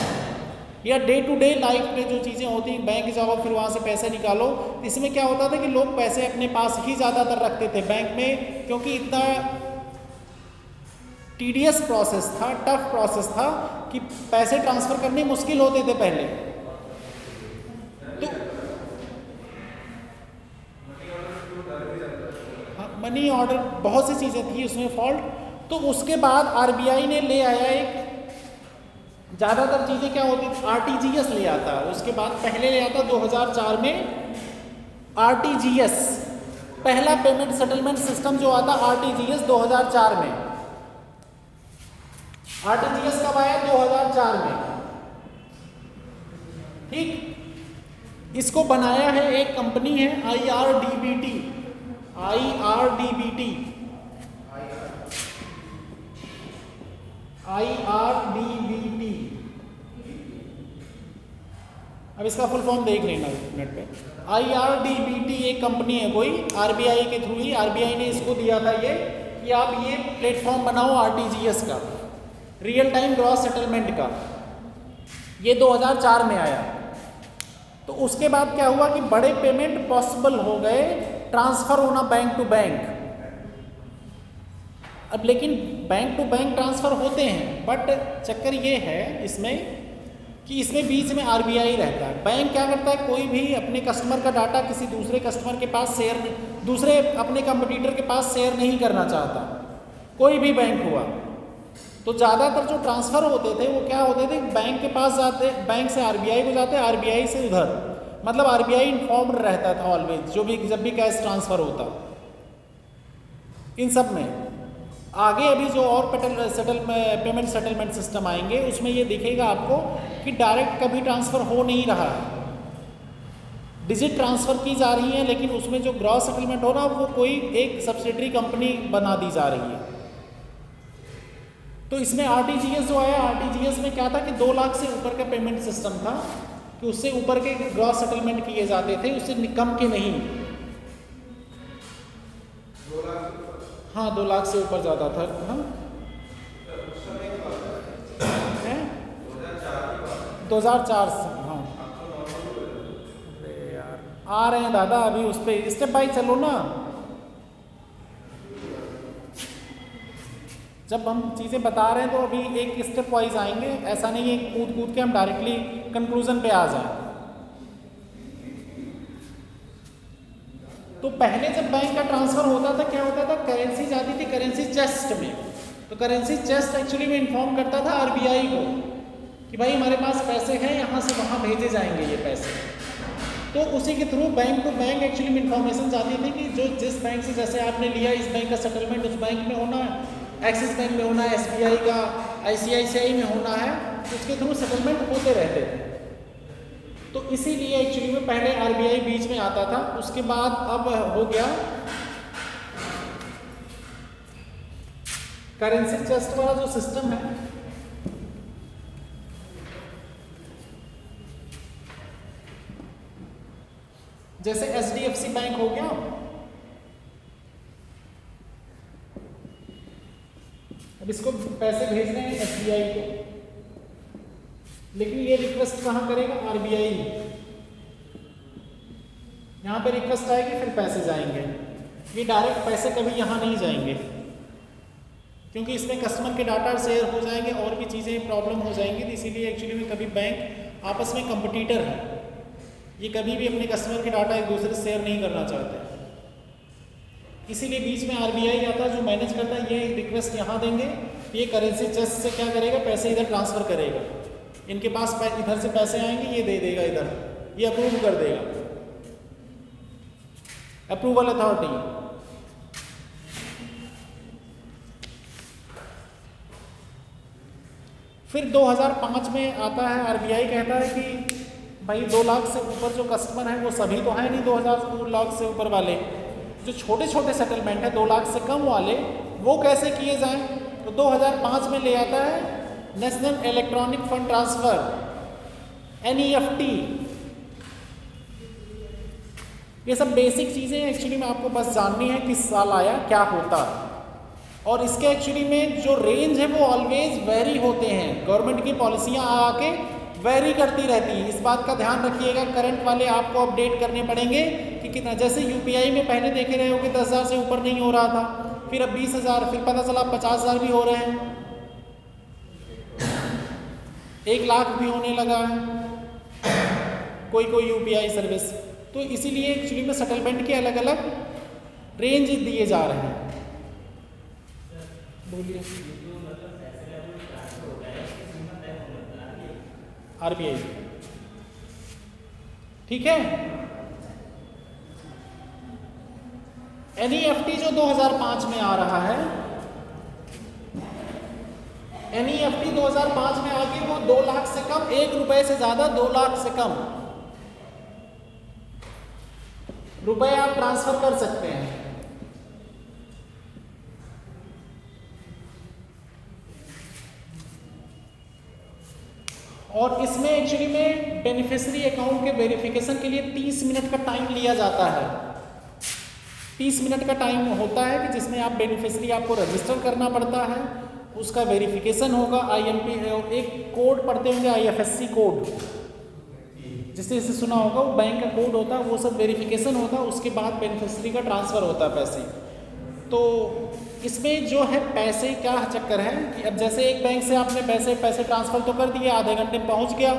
या डे टू डे लाइफ में जो चीज़ें होती, बैंक जाओ फिर वहाँ से पैसे निकालो, इसमें क्या होता था कि लोग पैसे अपने पास ही ज़्यादातर रखते थे बैंक में, क्योंकि इतना टीडियस प्रोसेस था, टफ प्रोसेस था कि पैसे ट्रांसफ़र करने मुश्किल होते थे पहले। तो हाँ, मनी ऑर्डर बहुत सी चीज़ें थी उसमें फॉल्ट। तो उसके बाद आरबीआई ने ले आया एक, ज़्यादातर चीज़ें क्या होती थी, आरटीजीएस ले आता। उसके बाद पहले ले आता 2004 में आरटीजीएस, पहला पेमेंट सेटलमेंट सिस्टम जो आता आरटीजीएस 2004 में। आरटीजीएस कब आया? 2004 में, ठीक। इसको बनाया है एक कंपनी है आईआरडीबीटी, आईआरडीबीटी, आईआरडीबीटी, अब इसका फुल फॉर्म देख लेना नेट पे। IRDBT एक कंपनी है कोई, RBI के थ्रू ही RBI ने इसको दिया था ये कि आप ये प्लेटफॉर्म बनाओ RTGS का, रियल टाइम ग्रॉस सेटलमेंट का। ये 2004 में आया। तो उसके बाद क्या हुआ कि बड़े पेमेंट पॉसिबल हो गए, ट्रांसफर होना बैंक टू बैंक। अब लेकिन बैंक टू बैंक ट्रांसफर होते हैं, बट चक्कर ये है इसमें कि इसमें बीच में RBI रहता है। बैंक क्या करता है, कोई भी अपने कस्टमर का डाटा किसी दूसरे कस्टमर के पास शेयर, दूसरे अपने कंपटीटर के पास शेयर नहीं करना चाहता, कोई भी बैंक हुआ। तो ज़्यादातर जो ट्रांसफ़र होते थे वो क्या होते थे, बैंक के पास जाते, बैंक से RBI को जाते, RBI से उधर, मतलब RBI इन्फॉर्म्ड रहता था ऑलवेज, जो भी जब भी कैश ट्रांसफ़र होता। इन सब में आगे अभी जो और पेमेंट सेटलमेंट सिस्टम आएंगे उसमें ये दिखेगा आपको कि डायरेक्ट कभी ट्रांसफ़र हो नहीं रहा है, डिजिट ट्रांसफ़र की जा रही है, लेकिन उसमें जो ग्रॉस सेटलमेंट हो रहा है वो कोई एक सब्सिडरी कंपनी बना दी जा रही है। तो इसमें RTGS जो आया, RTGS में क्या था कि 2 लाख से ऊपर का पेमेंट सिस्टम था कि उससे ऊपर के ग्रॉस सेटलमेंट किए जाते थे, उससे कम के नहीं। 2 लाख, हाँ 2 लाख से ऊपर ज़्यादा था। हाँ 2004 से, हाँ। अरे यार आ रहे हैं दादा, अभी उस पर स्टेप बाय चलो ना। जब हम चीज़ें बता रहे हैं तो अभी एक स्टेप वाइज आएंगे, ऐसा नहीं है कूद कूद के हम डायरेक्टली कंक्लूजन पे आ जाएं। तो पहले जब बैंक का ट्रांसफर होता था क्या होता था, करेंसी जाती थी करेंसी चेस्ट में। तो करेंसी चेस्ट एक्चुअली में इन्फॉर्म करता था RBI को कि भाई हमारे पास पैसे हैं, यहाँ से वहाँ भेजे जाएंगे ये पैसे। तो उसी के through bank to bank actually में इन्फॉर्मेशन जाती थी कि जो जिस बैंक से जैसे आपने लिया, इस बैंक का सेटलमेंट उस बैंक में होना है, एक्सिस बैंक में होना है, SBI का ICICI में होना है, उसके थ्रू सेटलमेंट होते रहते थे। तो इसीलिए एक्चुअली में पहले RBI बीच में आता था, उसके बाद अब हो गया करेंसी चेस्ट वाला जो सिस्टम है। जैसे HDFC बैंक हो गया, अब इसको पैसे भेजने हैं SBI को, लेकिन ये रिक्वेस्ट कहाँ करेगा, RBI। यहाँ पे रिक्वेस्ट आएगी फिर पैसे जाएंगे, ये डायरेक्ट पैसे कभी यहाँ नहीं जाएंगे क्योंकि इसमें कस्टमर के डाटा शेयर हो जाएंगे और भी चीज़ें प्रॉब्लम हो जाएंगी। तो इसीलिए एक्चुअली में कभी बैंक आपस में कंपटीटर है, ये कभी भी अपने कस्टमर के डाटा एक दूसरे से शेयर नहीं करना चाहते। इसीलिए बीच में RBI आता है जो मैनेज करता है, ये रिक्वेस्ट यहाँ देंगे, ये करेंसी चेस्ट से क्या करेगा, पैसे इधर ट्रांसफ़र करेगा, इनके पास इधर से पैसे आएंगे, ये दे देगा इधर, ये अप्रूव कर देगा, अप्रूवल अथॉरिटी। फिर 2005 में आता है, RBI कहता है कि भाई 2 लाख से ऊपर जो कस्टमर हैं वो सभी तो हैं नहीं, 2 लाख से ऊपर वाले जो छोटे छोटे सेटलमेंट है 2 लाख से कम वाले, वो कैसे किए जाएं। तो 2005 में ले आता है national electronic fund transfer, NEFT। ये सब बेसिक चीज़ें एक्चुअली में आपको बस जाननी है, किस साल आया, क्या होता है। और इसके एक्चुअली में जो रेंज है वो ऑलवेज वेरी होते हैं, गवर्नमेंट की पॉलिसियाँ आके वेरी करती रहती हैं। इस बात का ध्यान रखिएगा, करंट वाले आपको अपडेट करने पड़ेंगे कि कितना, जैसे UPI में पहले देखे रहे हो कि 10,000 से ऊपर नहीं हो रहा था, फिर अब 20,000, फिर पता चला 50,000 भी हो रहे हैं, 1 लाख भी होने लगा है कोई UPI सर्विस। तो इसीलिए एक्चुअली में सेटलमेंट के अलग अलग रेंज दिए जा रहे हैं। बोलिए RBI, ठीक है। NEFT जो 2005 में आ रहा है, NEFT 2005 में आके वो 2 लाख से कम, 1 रुपए से ज्यादा, 2 लाख से कम रुपए आप ट्रांसफर कर सकते हैं। और इसमें एक्चुअली में बेनिफिशियरी अकाउंट के वेरिफिकेशन के लिए 30 मिनट का टाइम लिया जाता है। 30 मिनट का टाइम होता है कि जिसमें आप बेनिफिशियरी आपको रजिस्टर करना पड़ता है, उसका वेरिफिकेशन होगा, IMP एक कोड पढ़ते होंगे IFSC कोड, जिससे इसे सुना होगा, वो बैंक का कोड होता है, वो सब वेरिफिकेशन होता है, उसके बाद बेनिफिशियरी का ट्रांसफ़र होता है पैसे। तो इसमें जो है पैसे क्या चक्कर है कि अब जैसे एक बैंक से आपने पैसे ट्रांसफ़र तो कर दिए, आधे घंटे में पहुंच गया।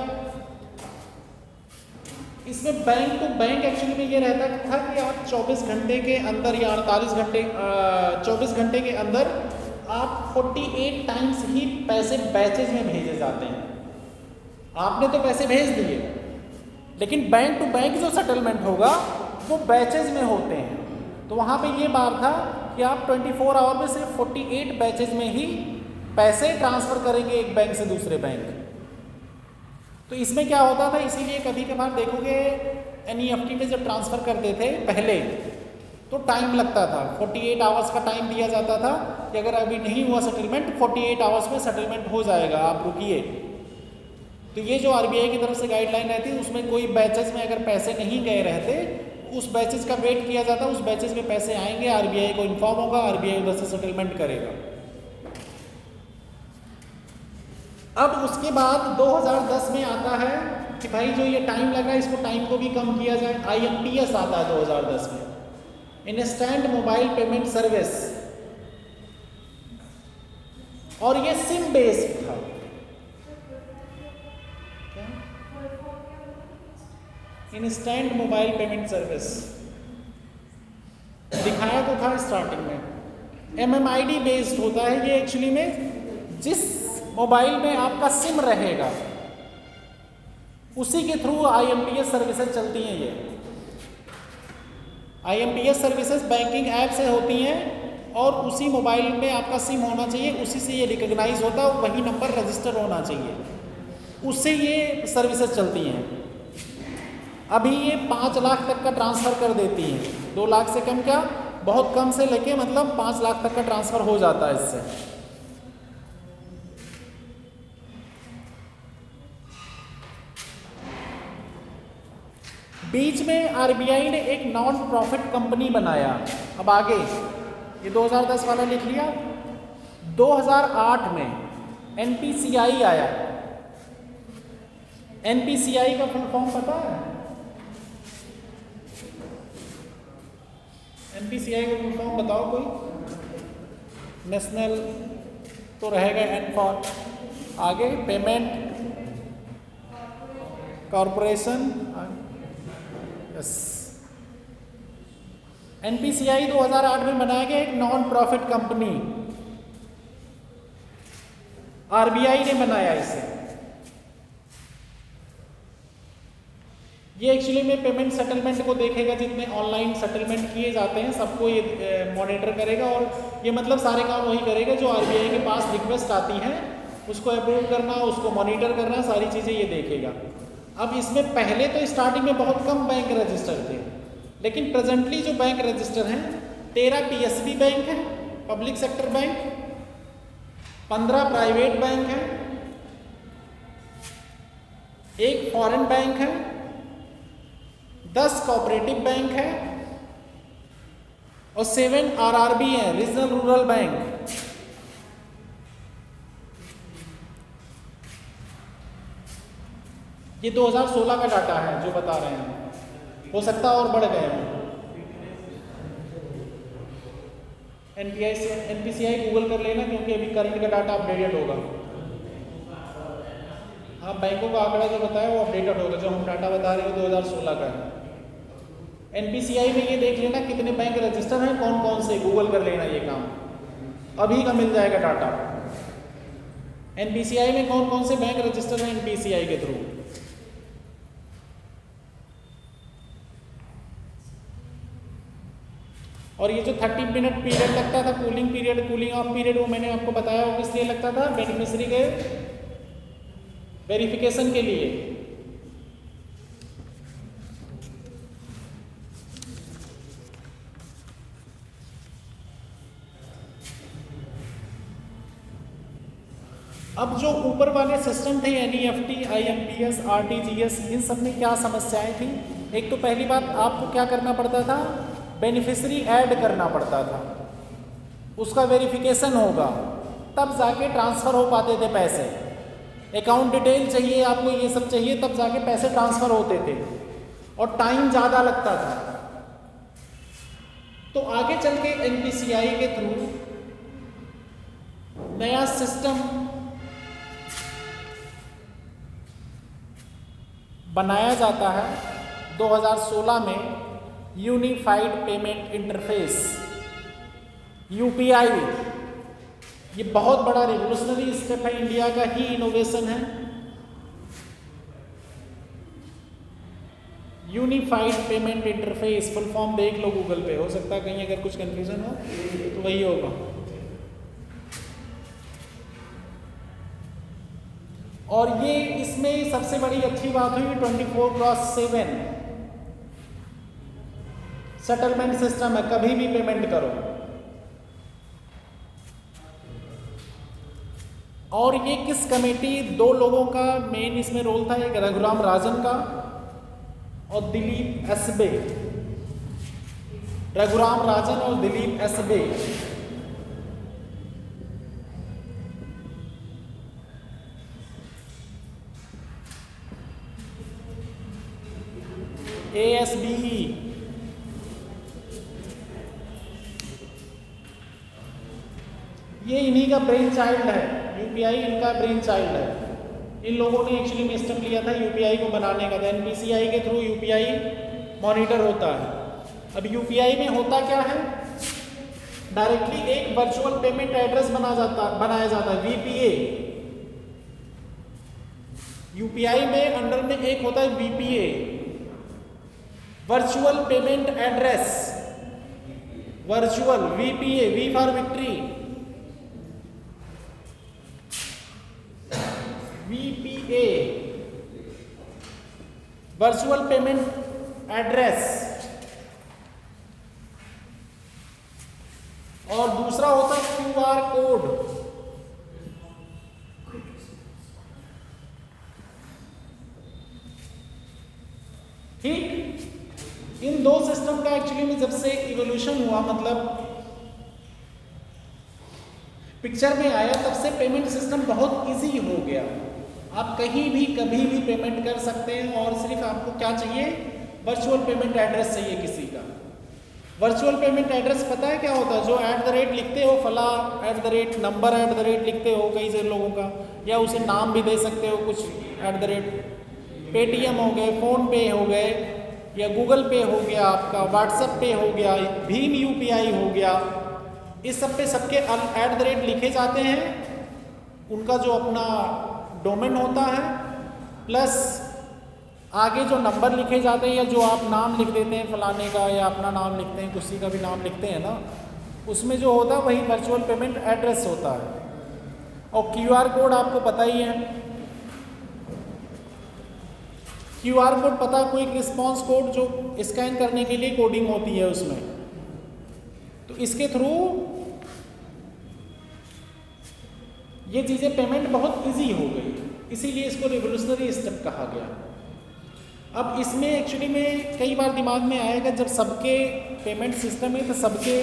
इसमें बैंक टू बैंक एक्चुअली में ये रहता था कि आप 24 घंटे के अंदर या 24 घंटे के अंदर आप 48 टाइम्स ही पैसे बैचेज में भेजे जाते हैं। आपने तो पैसे भेज दिए, लेकिन बैंक टू बैंक जो सेटलमेंट होगा वो बैचेज में होते हैं। तो वहाँ पे ये बात था कि आप 24 आवर में सिर्फ 48 बैचेज में ही पैसे ट्रांसफ़र करेंगे एक बैंक से दूसरे बैंक। तो इसमें क्या होता था, इसीलिए कभी कभार देखोगे NEFT में जब ट्रांसफ़र करते थे पहले तो टाइम लगता था, 48 आवर्स का टाइम दिया जाता था कि अगर अभी नहीं हुआ सेटलमेंट 48 आवर्स में सेटलमेंट हो जाएगा, आप रुकिए। तो ये जो RBI की तरफ से गाइडलाइन रहती है उसमें कोई बैचेज में अगर पैसे नहीं गए रहते, उस बैचेज का वेट किया जाता, उस बैचेज में पैसे आएंगे, RBI को इन्फॉर्म होगा, RBI उधर से सेटलमेंट करेगा। अब उसके बाद 2010 में आता है कि भाई जो ये टाइम लगा इसको टाइम को भी कम किया जाए, IMPS आता है 2010 में, इंस्टेंट मोबाइल पेमेंट सर्विस, और ये सिम बेस्ड था। इंस्टेंट मोबाइल पेमेंट सर्विस दिखाया तो था स्टार्टिंग में। MMID बेस्ड होता है ये एक्चुअली में, जिस मोबाइल में आपका सिम रहेगा उसी के थ्रू IMPS सर्विसेज चलती हैं। ये IMPS सर्विसेज बैंकिंग ऐप से होती हैं और उसी मोबाइल में आपका सिम होना चाहिए, उसी से ये रिकॉग्नाइज होता है, वही नंबर रजिस्टर होना चाहिए, उससे ये सर्विसेज चलती हैं। अभी ये 5 लाख तक का ट्रांसफ़र कर देती हैं, 2 लाख से कम क्या, बहुत कम से लेके मतलब 5 लाख तक का ट्रांसफ़र हो जाता है इससे। बीच में RBI ने एक नॉन प्रॉफिट कंपनी बनाया। अब आगे ये 2010 वाला लिख लिया। 2008 में NPCI आया। NPCI का फुल फॉर्म पता है? NPCI का फुल फॉर्म बताओ कोई। नेशनल तो रहेगा N फॉर, आगे पेमेंट कॉरपोरेशन, यस। NPCI 2008 में बनाया गया एक नॉन प्रॉफिट कंपनी, RBI ने बनाया इसे। ये एक्चुअली में पेमेंट सेटलमेंट को देखेगा, जितने ऑनलाइन सेटलमेंट किए जाते हैं सबको ये मॉनिटर करेगा, और ये मतलब सारे काम वही करेगा जो RBI के पास रिक्वेस्ट आती हैं उसको अप्रूव करना, उसको मॉनिटर करना, सारी चीज़ें ये देखेगा। अब इसमें पहले तो स्टार्टिंग में बहुत कम बैंक रजिस्टर थे, लेकिन प्रेजेंटली जो बैंक रजिस्टर हैं 13 PSB बैंक हैं, public sector bank, 15 private bank हैं, 1 फॉरेन बैंक है, 10 कोऑपरेटिव बैंक है और 7 RRB हैं, रीजनल रूरल बैंक। ये 2016 का डाटा है जो बता रहे हैं, हो सकता है और बढ़ गए हैं। NPCI गूगल कर लेना, क्योंकि अभी करंट का डाटा अपडेटेड होगा। हाँ, बैंकों का आंकड़ा जो बताया वो अपडेटेड होगा, जो हम डाटा बता रहे हो 2016 का है। NPCI में ये देख लेना कितने बैंक रजिस्टर हैं, कौन कौन से, गूगल कर लेना, ये काम अभी का मिल जाएगा डाटा। NPCI में कौन कौन से बैंक रजिस्टर हैं NPCI के थ्रू। और ये जो 30 मिनट पीरियड लगता था, cooling period, cooling of period, वो मैंने आपको बताया वो किस लिए लगता था, बेनिफिशियरी के वेरिफिकेशन के लिए। अब जो ऊपर वाले सिस्टम थे NEFT, IMPS, RTGS, इन सब में क्या समस्याएं थी? एक तो पहली बात आपको क्या करना पड़ता था, बेनिफिशियरी ऐड करना पड़ता था, उसका वेरिफिकेशन होगा तब जाके ट्रांसफ़र हो पाते थे पैसे। अकाउंट डिटेल चाहिए आपको, ये सब चाहिए तब जाके पैसे ट्रांसफ़र होते थे और टाइम ज़्यादा लगता था। तो आगे चल के NPCI के थ्रू नया सिस्टम बनाया जाता है 2016 में, यूनिफाइड पेमेंट इंटरफेस UPI। ये बहुत बड़ा रिवोल्यूशनरी स्टेप है, इंडिया का ही इनोवेशन है। Unified payment interface full form देख लो गूगल पे, हो सकता है कहीं अगर कुछ कंफ्यूजन हो तो वही होगा। और ये इसमें सबसे बड़ी अच्छी बात हुई 24/7 सेटलमेंट सिस्टम है, कभी भी पेमेंट करो। और ये किस कमेटी, 2 लोगों का मेन इसमें रोल था, एक रघुराम राजन का और दिलीप एसबे। रघुराम राजन और दिलीप एसबे। ASBE ये इन्हीं का ब्रेन चाइल्ड है, UPI इनका ब्रेन चाइल्ड है। इन लोगों ने एक्चुअली में स्टेप लिया था UPI को बनाने का। NPCI के थ्रू UPI मॉनिटर होता है। अब UPI में होता क्या है, डायरेक्टली एक वर्चुअल पेमेंट एड्रेस बनाया जाता है, VPA। UPI में अंडर में एक होता है VPA, virtual payment address, virtual VPA, V for victory, VPA, virtual payment address. और दूसरा होता है QR कोड। ठीक, इन 2 सिस्टम का एक्चुअली में जब से इवोल्यूशन हुआ, मतलब पिक्चर में आया, तब से पेमेंट सिस्टम बहुत इजी हो गया। आप कहीं भी कभी भी पेमेंट कर सकते हैं और सिर्फ आपको क्या चाहिए, वर्चुअल पेमेंट एड्रेस चाहिए किसी का। वर्चुअल पेमेंट एड्रेस पता है क्या होता है, जो @ लिखते हो, फला @ नंबर @ लिखते हो कई सारे लोगों का, या उसे नाम भी दे सकते हो कुछ @ पेटीएम हो गए, फ़ोन पे हो गए, या गूगल पे हो गया, आपका व्हाट्सएप पे हो गया, भीम UPI हो गया, इस सब पे सबके @ लिखे जाते हैं। उनका जो अपना डोमेन होता है, प्लस आगे जो नंबर लिखे जाते हैं, या जो आप नाम लिख देते हैं फलाने का, या अपना नाम लिखते हैं, किसी का भी नाम लिखते हैं ना, उसमें जो होता है वही वर्चुअल पेमेंट एड्रेस होता है। और QR कोड आपको पता ही है, QR कोड पता, क्विक रिस्पॉन्स कोड, जो स्कैन करने के लिए कोडिंग होती है उसमें। तो इसके थ्रू ये चीज़ें पेमेंट बहुत इजी हो गई, इसीलिए इसको रिवोल्यूशनरी स्टेप कहा गया। अब इसमें एक्चुअली में कई बार दिमाग में आएगा, जब सबके पेमेंट सिस्टम है तो सबके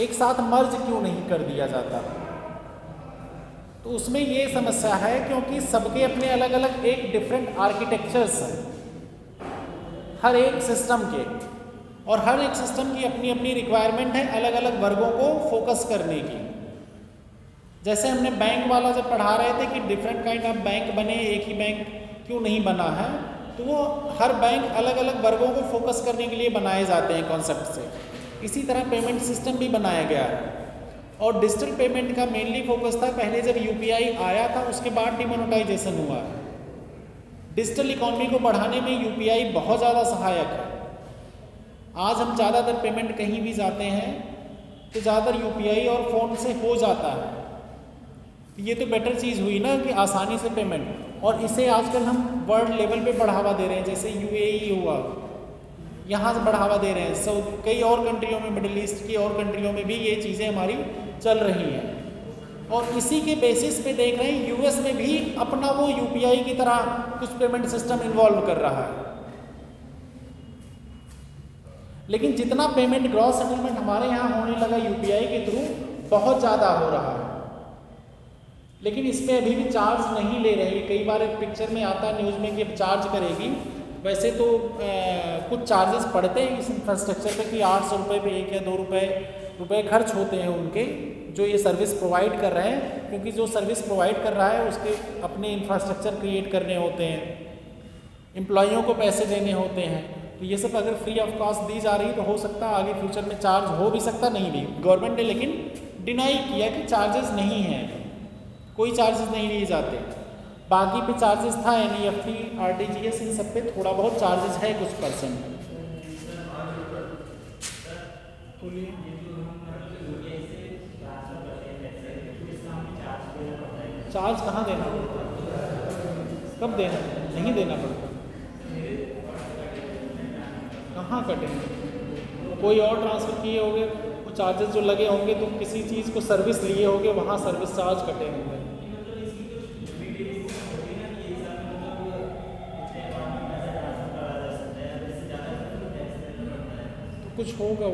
एक साथ मर्ज क्यों नहीं कर दिया जाता। तो उसमें ये समस्या है क्योंकि सबके अपने अलग अलग एक डिफरेंट आर्किटेक्चर्स हैं हर एक सिस्टम के, और हर एक सिस्टम की अपनी अपनी रिक्वायरमेंट है अलग अलग वर्गों को फोकस करने की। जैसे हमने बैंक वाला जब पढ़ा रहे थे कि डिफरेंट काइंड ऑफ बैंक बने, एक ही बैंक क्यों नहीं बना है, तो वो हर बैंक अलग अलग वर्गों को फोकस करने के लिए बनाए जाते हैं कॉन्सेप्ट से। इसी तरह पेमेंट सिस्टम भी बनाया गया है। और डिजिटल पेमेंट का मेनली फोकस था, पहले जब UPI आया था उसके बाद डिमोनेटाइजेशन हुआ है। डिजिटल इकोनॉमी को बढ़ाने में UPI बहुत ज़्यादा सहायक है। आज हम ज़्यादातर पेमेंट कहीं भी जाते हैं तो ज़्यादातर UPI और फ़ोन से हो जाता है। ये तो बेटर चीज़ हुई ना कि आसानी से पेमेंट, और इसे आजकल हम वर्ल्ड लेवल पे बढ़ावा दे रहे हैं। जैसे UAE हुआ, यहाँ से बढ़ावा दे रहे हैं। कई और कंट्रियों में, मिडिल ईस्ट की और कंट्रियों में भी ये चीज़ें हमारी चल रही हैं। और इसी के बेसिस पे देख रहे हैं यूएस में भी अपना वो यूपीआई की तरह कुछ पेमेंट सिस्टम इन्वॉल्व कर रहा है। लेकिन जितना पेमेंट ग्रॉस सेटलमेंट हमारे यहाँ होने लगा यूपीआई के थ्रू बहुत ज़्यादा हो रहा है, लेकिन इस पे अभी भी चार्ज नहीं ले रही। कई बार एक पिक्चर में आता है न्यूज़ में कि अब चार्ज करेगी। वैसे तो कुछ चार्जेस पड़ते हैं इस इंफ्रास्ट्रक्चर पे कि 800 रुपये पे 1 या 2 रुपये खर्च होते हैं उनके, जो ये सर्विस प्रोवाइड कर रहे हैं, क्योंकि जो सर्विस प्रोवाइड कर रहा है उसके अपने इंफ्रास्ट्रक्चर क्रिएट करने होते हैं, एम्प्लॉइयों को पैसे देने होते हैं। तो ये सब अगर फ्री ऑफ कॉस्ट दी जा रही तो हो सकता है आगे फ्यूचर में चार्ज हो भी सकता, नहीं भी। गवर्नमेंट ने लेकिन डिनाई किया कि चार्जेस नहीं हैं, कोई चार्जेस नहीं लिए जाते। बाकी पे चार्जेस था NEFT, RTGS, इन सब पे थोड़ा बहुत चार्जेस है कुछ %। चार्ज कहाँ देना पड़ता है? कब देना? नहीं देना पड़ता। कहाँ कटेंगे? कोई और ट्रांसफ़र किए होंगे, वो चार्जेस जो लगे होंगे तो किसी चीज़ को सर्विस लिए होंगे, वहाँ सर्विस चार्ज कटे होंगे। तो कुछ होगा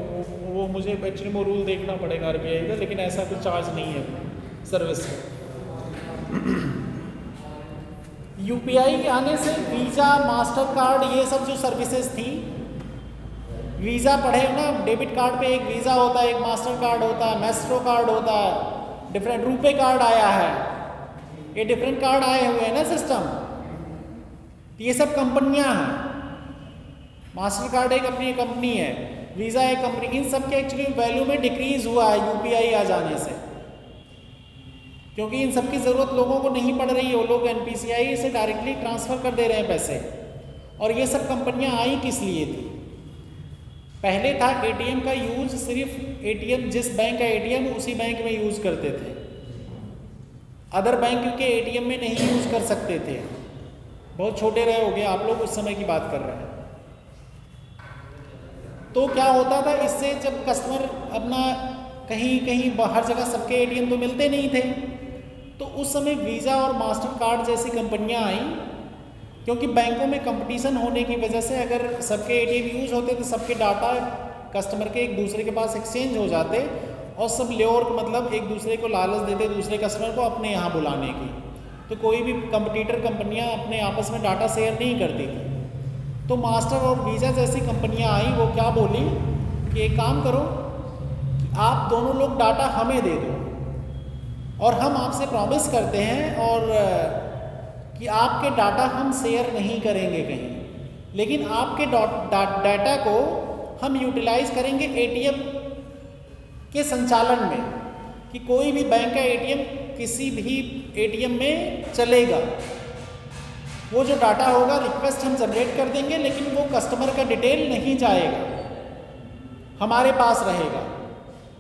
वो मुझे एक्चुअली वो रूल देखना पड़ेगा RBI का, लेकिन ऐसा कुछ चार्ज नहीं है सर्विस का। यूपीआई के आने से वीज़ा, मास्टर कार्ड, ये सब जो सर्विसेज थी, वीज़ा पढ़े ना, डेबिट कार्ड पे एक वीज़ा होता है, एक मास्टर कार्ड होता है, मैस्ट्रो कार्ड होता है, डिफरेंट रुपे कार्ड आया है, ये डिफरेंट कार्ड आए हुए हैं ना सिस्टम। ये सब कंपनियां हैं। मास्टर कार्ड एक अपनी कंपनी है, वीज़ा एक कंपनी, इन सब के एक्चुअली वैल्यू में डिक्रीज हुआ है यूपीआई आ जाने से, क्योंकि इन सब की ज़रूरत लोगों को नहीं पड़ रही है। वो लोग NPCI से डायरेक्टली ट्रांसफ़र कर दे रहे हैं पैसे। और ये सब कंपनियां आई किस लिए थी? पहले था ATM का यूज़, सिर्फ ATM, जिस बैंक का ATM उसी बैंक में यूज़ करते थे, अदर बैंक के ATM में नहीं यूज़ कर सकते थे। बहुत छोटे रहे होगे आप लोग, उस समय की बात कर रहे हैं। तो क्या होता था इससे, जब कस्टमर अपना कहीं हर जगह सबके ATM तो मिलते नहीं थे, तो उस समय वीज़ा और मास्टर कार्ड जैसी कंपनियां आई, क्योंकि बैंकों में कंपटीशन होने की वजह से अगर सबके ATM यूज़ होते तो सबके डाटा कस्टमर के एक दूसरे के पास एक्सचेंज हो जाते, और सब ल्योर मतलब एक दूसरे को लालच देते दूसरे कस्टमर को अपने यहाँ बुलाने की। तो कोई भी कंपटीटर कंपनियां अपने आपस में डाटा शेयर नहीं करती थी। तो मास्टर और वीज़ा जैसी कंपनियां आई, वो क्या बोली कि एक काम करो, आप दोनों लोग डाटा हमें दे दो, और हम आपसे प्रॉमिस करते हैं और कि आपके डाटा हम शेयर नहीं करेंगे कहीं, लेकिन आपके डाटा को हम यूटिलाइज करेंगे ATM के संचालन में, कि कोई भी बैंक का ATM किसी भी ATM में चलेगा, वो जो डाटा होगा रिक्वेस्ट हम जनरेट कर देंगे, लेकिन वो कस्टमर का डिटेल नहीं जाएगा, हमारे पास रहेगा।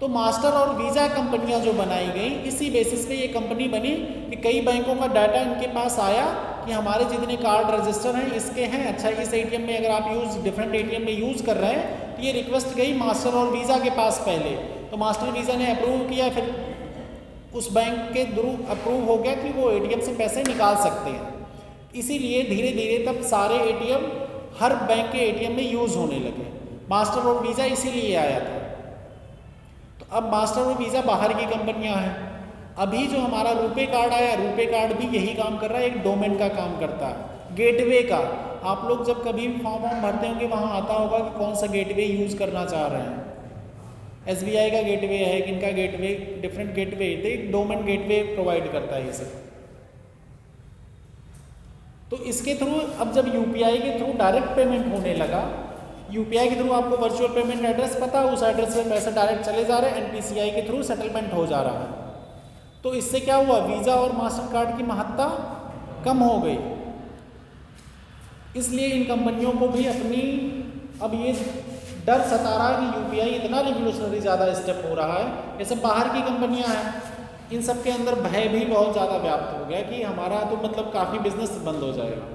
तो मास्टर और वीज़ा कंपनियां जो बनाई गई, इसी बेसिस पे ये कंपनी बनी कि कई बैंकों का डाटा इनके पास आया कि हमारे जितने कार्ड रजिस्टर हैं इसके हैं, अच्छा इस ATM में अगर आप डिफरेंट ATM में यूज़ कर रहे हैं, तो ये रिक्वेस्ट गई मास्टर और वीज़ा के पास पहले, तो मास्टर वीज़ा ने अप्रूव किया, फिर उस बैंक के थ्रू अप्रूव हो गया कि वो ATM से पैसे निकाल सकते हैं। इसीलिए धीरे धीरे तब सारे ATM हर बैंक के ATM में यूज़ होने लगे। मास्टर और वीज़ा इसीलिए आया था। तो अब मास्टर और वीज़ा बाहर की कंपनियां हैं। अभी जो हमारा रुपे कार्ड आया, रुपे कार्ड भी यही काम कर रहा है, एक डोमेन का काम करता है, गेटवे का। आप लोग जब कभी फॉर्म भरते होंगे वहाँ आता होगा कि कौन सा गेटवे यूज़ करना चाह रहे हैं। SBI का गेटवे है, किनका गेटवे, डिफरेंट गेटवे, एक डोमेन गेटवे प्रोवाइड करता है ये सब। तो इसके थ्रू अब जब UPI के थ्रू डायरेक्ट पेमेंट होने लगा, UPI के थ्रू आपको वर्चुअल पेमेंट एड्रेस पता है, उस एड्रेस पे पैसे डायरेक्ट चले जा रहे हैं, NPCI के थ्रू सेटलमेंट हो जा रहा है। तो इससे क्या हुआ, वीज़ा और मास्टर कार्ड की महत्ता कम हो गई। इसलिए इन कंपनियों को भी अपनी अब ये डर सता रहा है कि UPI इतना रिवोल्यूशनरी ज़्यादा स्टेप हो रहा है, ये सब बाहर की कंपनियां हैं, इन सब के अंदर भय भी बहुत ज़्यादा व्याप्त हो गया कि हमारा तो मतलब काफ़ी बिजनेस बंद हो जाएगा।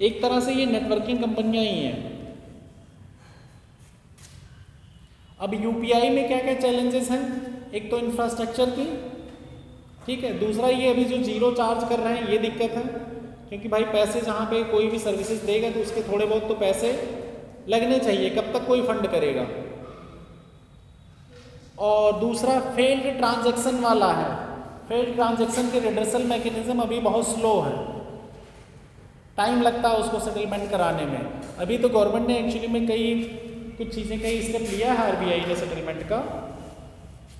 एक तरह से ये नेटवर्किंग कंपनियां ही हैं। अब यूपीआई में क्या क्या चैलेंजेस हैं? एक तो इंफ्रास्ट्रक्चर की, ठीक है, दूसरा ये अभी जो जीरो चार्ज कर रहे हैं ये दिक्कत है, क्योंकि भाई पैसे जहाँ पे कोई भी सर्विसेज देगा तो उसके थोड़े बहुत तो पैसे लगने चाहिए, कब तक कोई फंड करेगा। और दूसरा फेल्ड ट्रांजैक्शन वाला है, फेल्ड ट्रांजैक्शन के रिडर्सल मैकेनिज्म अभी बहुत स्लो है, टाइम लगता है उसको सेटलमेंट कराने में। अभी तो गवर्नमेंट ने एक्चुअली में कुछ चीज़ें कई स्टेप लिया है आरबीआई ने सेटलमेंट का,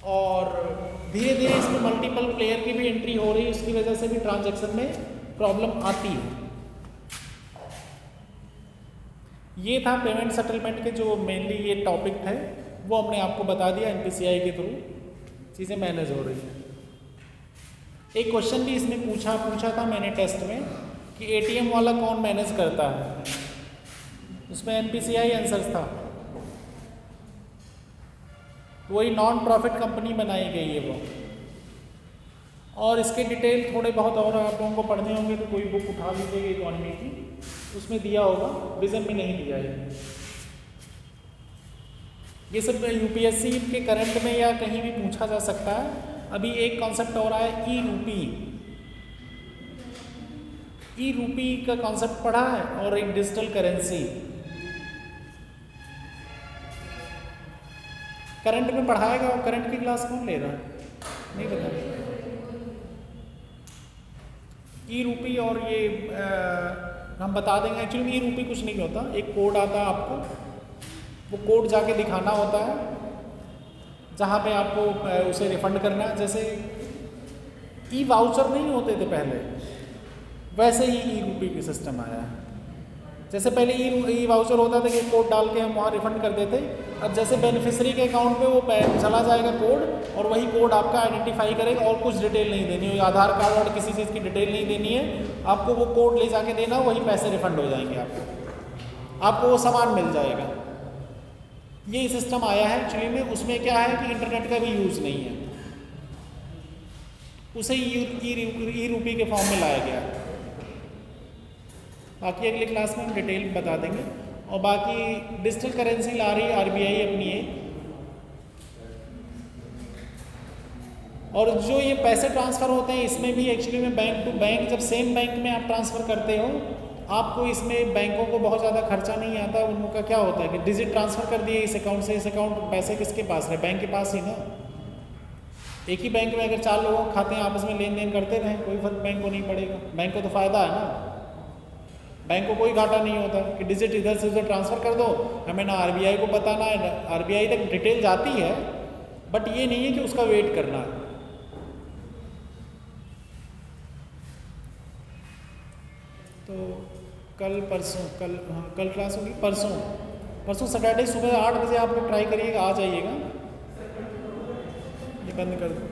और धीरे धीरे इसमें मल्टीपल प्लेयर की भी एंट्री हो रही है, उसकी वजह से भी ट्रांजैक्शन में प्रॉब्लम आती है। ये था पेमेंट सेटलमेंट के जो मेनली ये टॉपिक थे, वो हमने आपको बता दिया, एनपीसीआई के थ्रू चीज़ें मैनेज हो रही हैं। एक क्वेश्चन भी इसमें पूछा था मैंने टेस्ट में कि एटीएम वाला कौन मैनेज करता है, उसमें एनपीसीआई आंसर था। वही नॉन प्रॉफिट कंपनी बनाई गई है वो, और इसके डिटेल थोड़े बहुत और आप लोगों को पढ़ने होंगे तो कोई बुक उठा लीजिएगा इकोनॉमी की, उसमें दिया होगा, विजन में नहीं दिया है। ये सब यूपीएससी के करंट में या कहीं भी पूछा जा सकता है। अभी एक कॉन्सेप्ट हो रहा है ई रूपी, ई रूपी का कॉन्सेप्ट पढ़ा है, और एक डिजिटल करेंसी करंट में पढ़ाएगा, और करंट की क्लास कौन ले रहा है नहीं पता। ई रूपी और ये हम बता देंगे। एक्चुअली ई रूपी कुछ नहीं होता, एक कोड आता है आपको, वो कोड जाके दिखाना होता है जहाँ पे आपको उसे रिफंड करना है। जैसे ई वाउचर नहीं होते थे पहले, वैसे ही ई रूपी की सिस्टम आया है। जैसे पहले ई वाउचर होता था कि कोड डाल के हम वहाँ रिफंड कर देते, अब जैसे बेनिफिशियरी के अकाउंट पे वो चला जाएगा कोड, और वही कोड आपका आइडेंटिफाई करेगा, और कुछ डिटेल नहीं देनी है, आधार कार्ड और किसी चीज़ की डिटेल नहीं देनी है, आपको वो कोड ले जाके देना, वही पैसे रिफंड हो जाएंगे आपको वो सामान मिल जाएगा। ये सिस्टम आया है एक्चुअली में। उसमें क्या है कि इंटरनेट का भी यूज़ नहीं है, उसे ई रूपी के फॉर्म में लाया गया। बाकी अगली क्लास में हम डिटेल बता देंगे। और बाकी डिजिटल करेंसी ला रही है आरबीआई अपनी एक, और जो ये पैसे ट्रांसफ़र होते हैं इसमें भी एक्चुअली में बैंक टू बैंक, जब सेम बैंक में आप ट्रांसफ़र करते हो, आपको इसमें बैंकों को बहुत ज़्यादा खर्चा नहीं आता। उनका क्या होता है कि डिजिट ट्रांसफ़र कर दिए इस अकाउंट से इस अकाउंट, पैसे किसके पास रहे? बैंक के पास ही ना। एक ही बैंक में अगर 4 लोगों के खाते हैं, आपस में लेन देन करते रहें, कोई फर्क बैंक को नहीं पड़ेगा, बैंक को तो फ़ायदा है ना, बैंक को कोई घाटा नहीं होता कि डिजिट इधर से उधर ट्रांसफ़र कर दो, हमें ना आरबीआई को बताना है, आरबीआई तक डिटेल जाती है, बट ये नहीं है कि उसका वेट करना है। तो कल क्लास होगी परसों सैटरडे सुबह 8 बजे आप लोग ट्राई करिएगा, आ जाइएगा। ये बंद कर दो।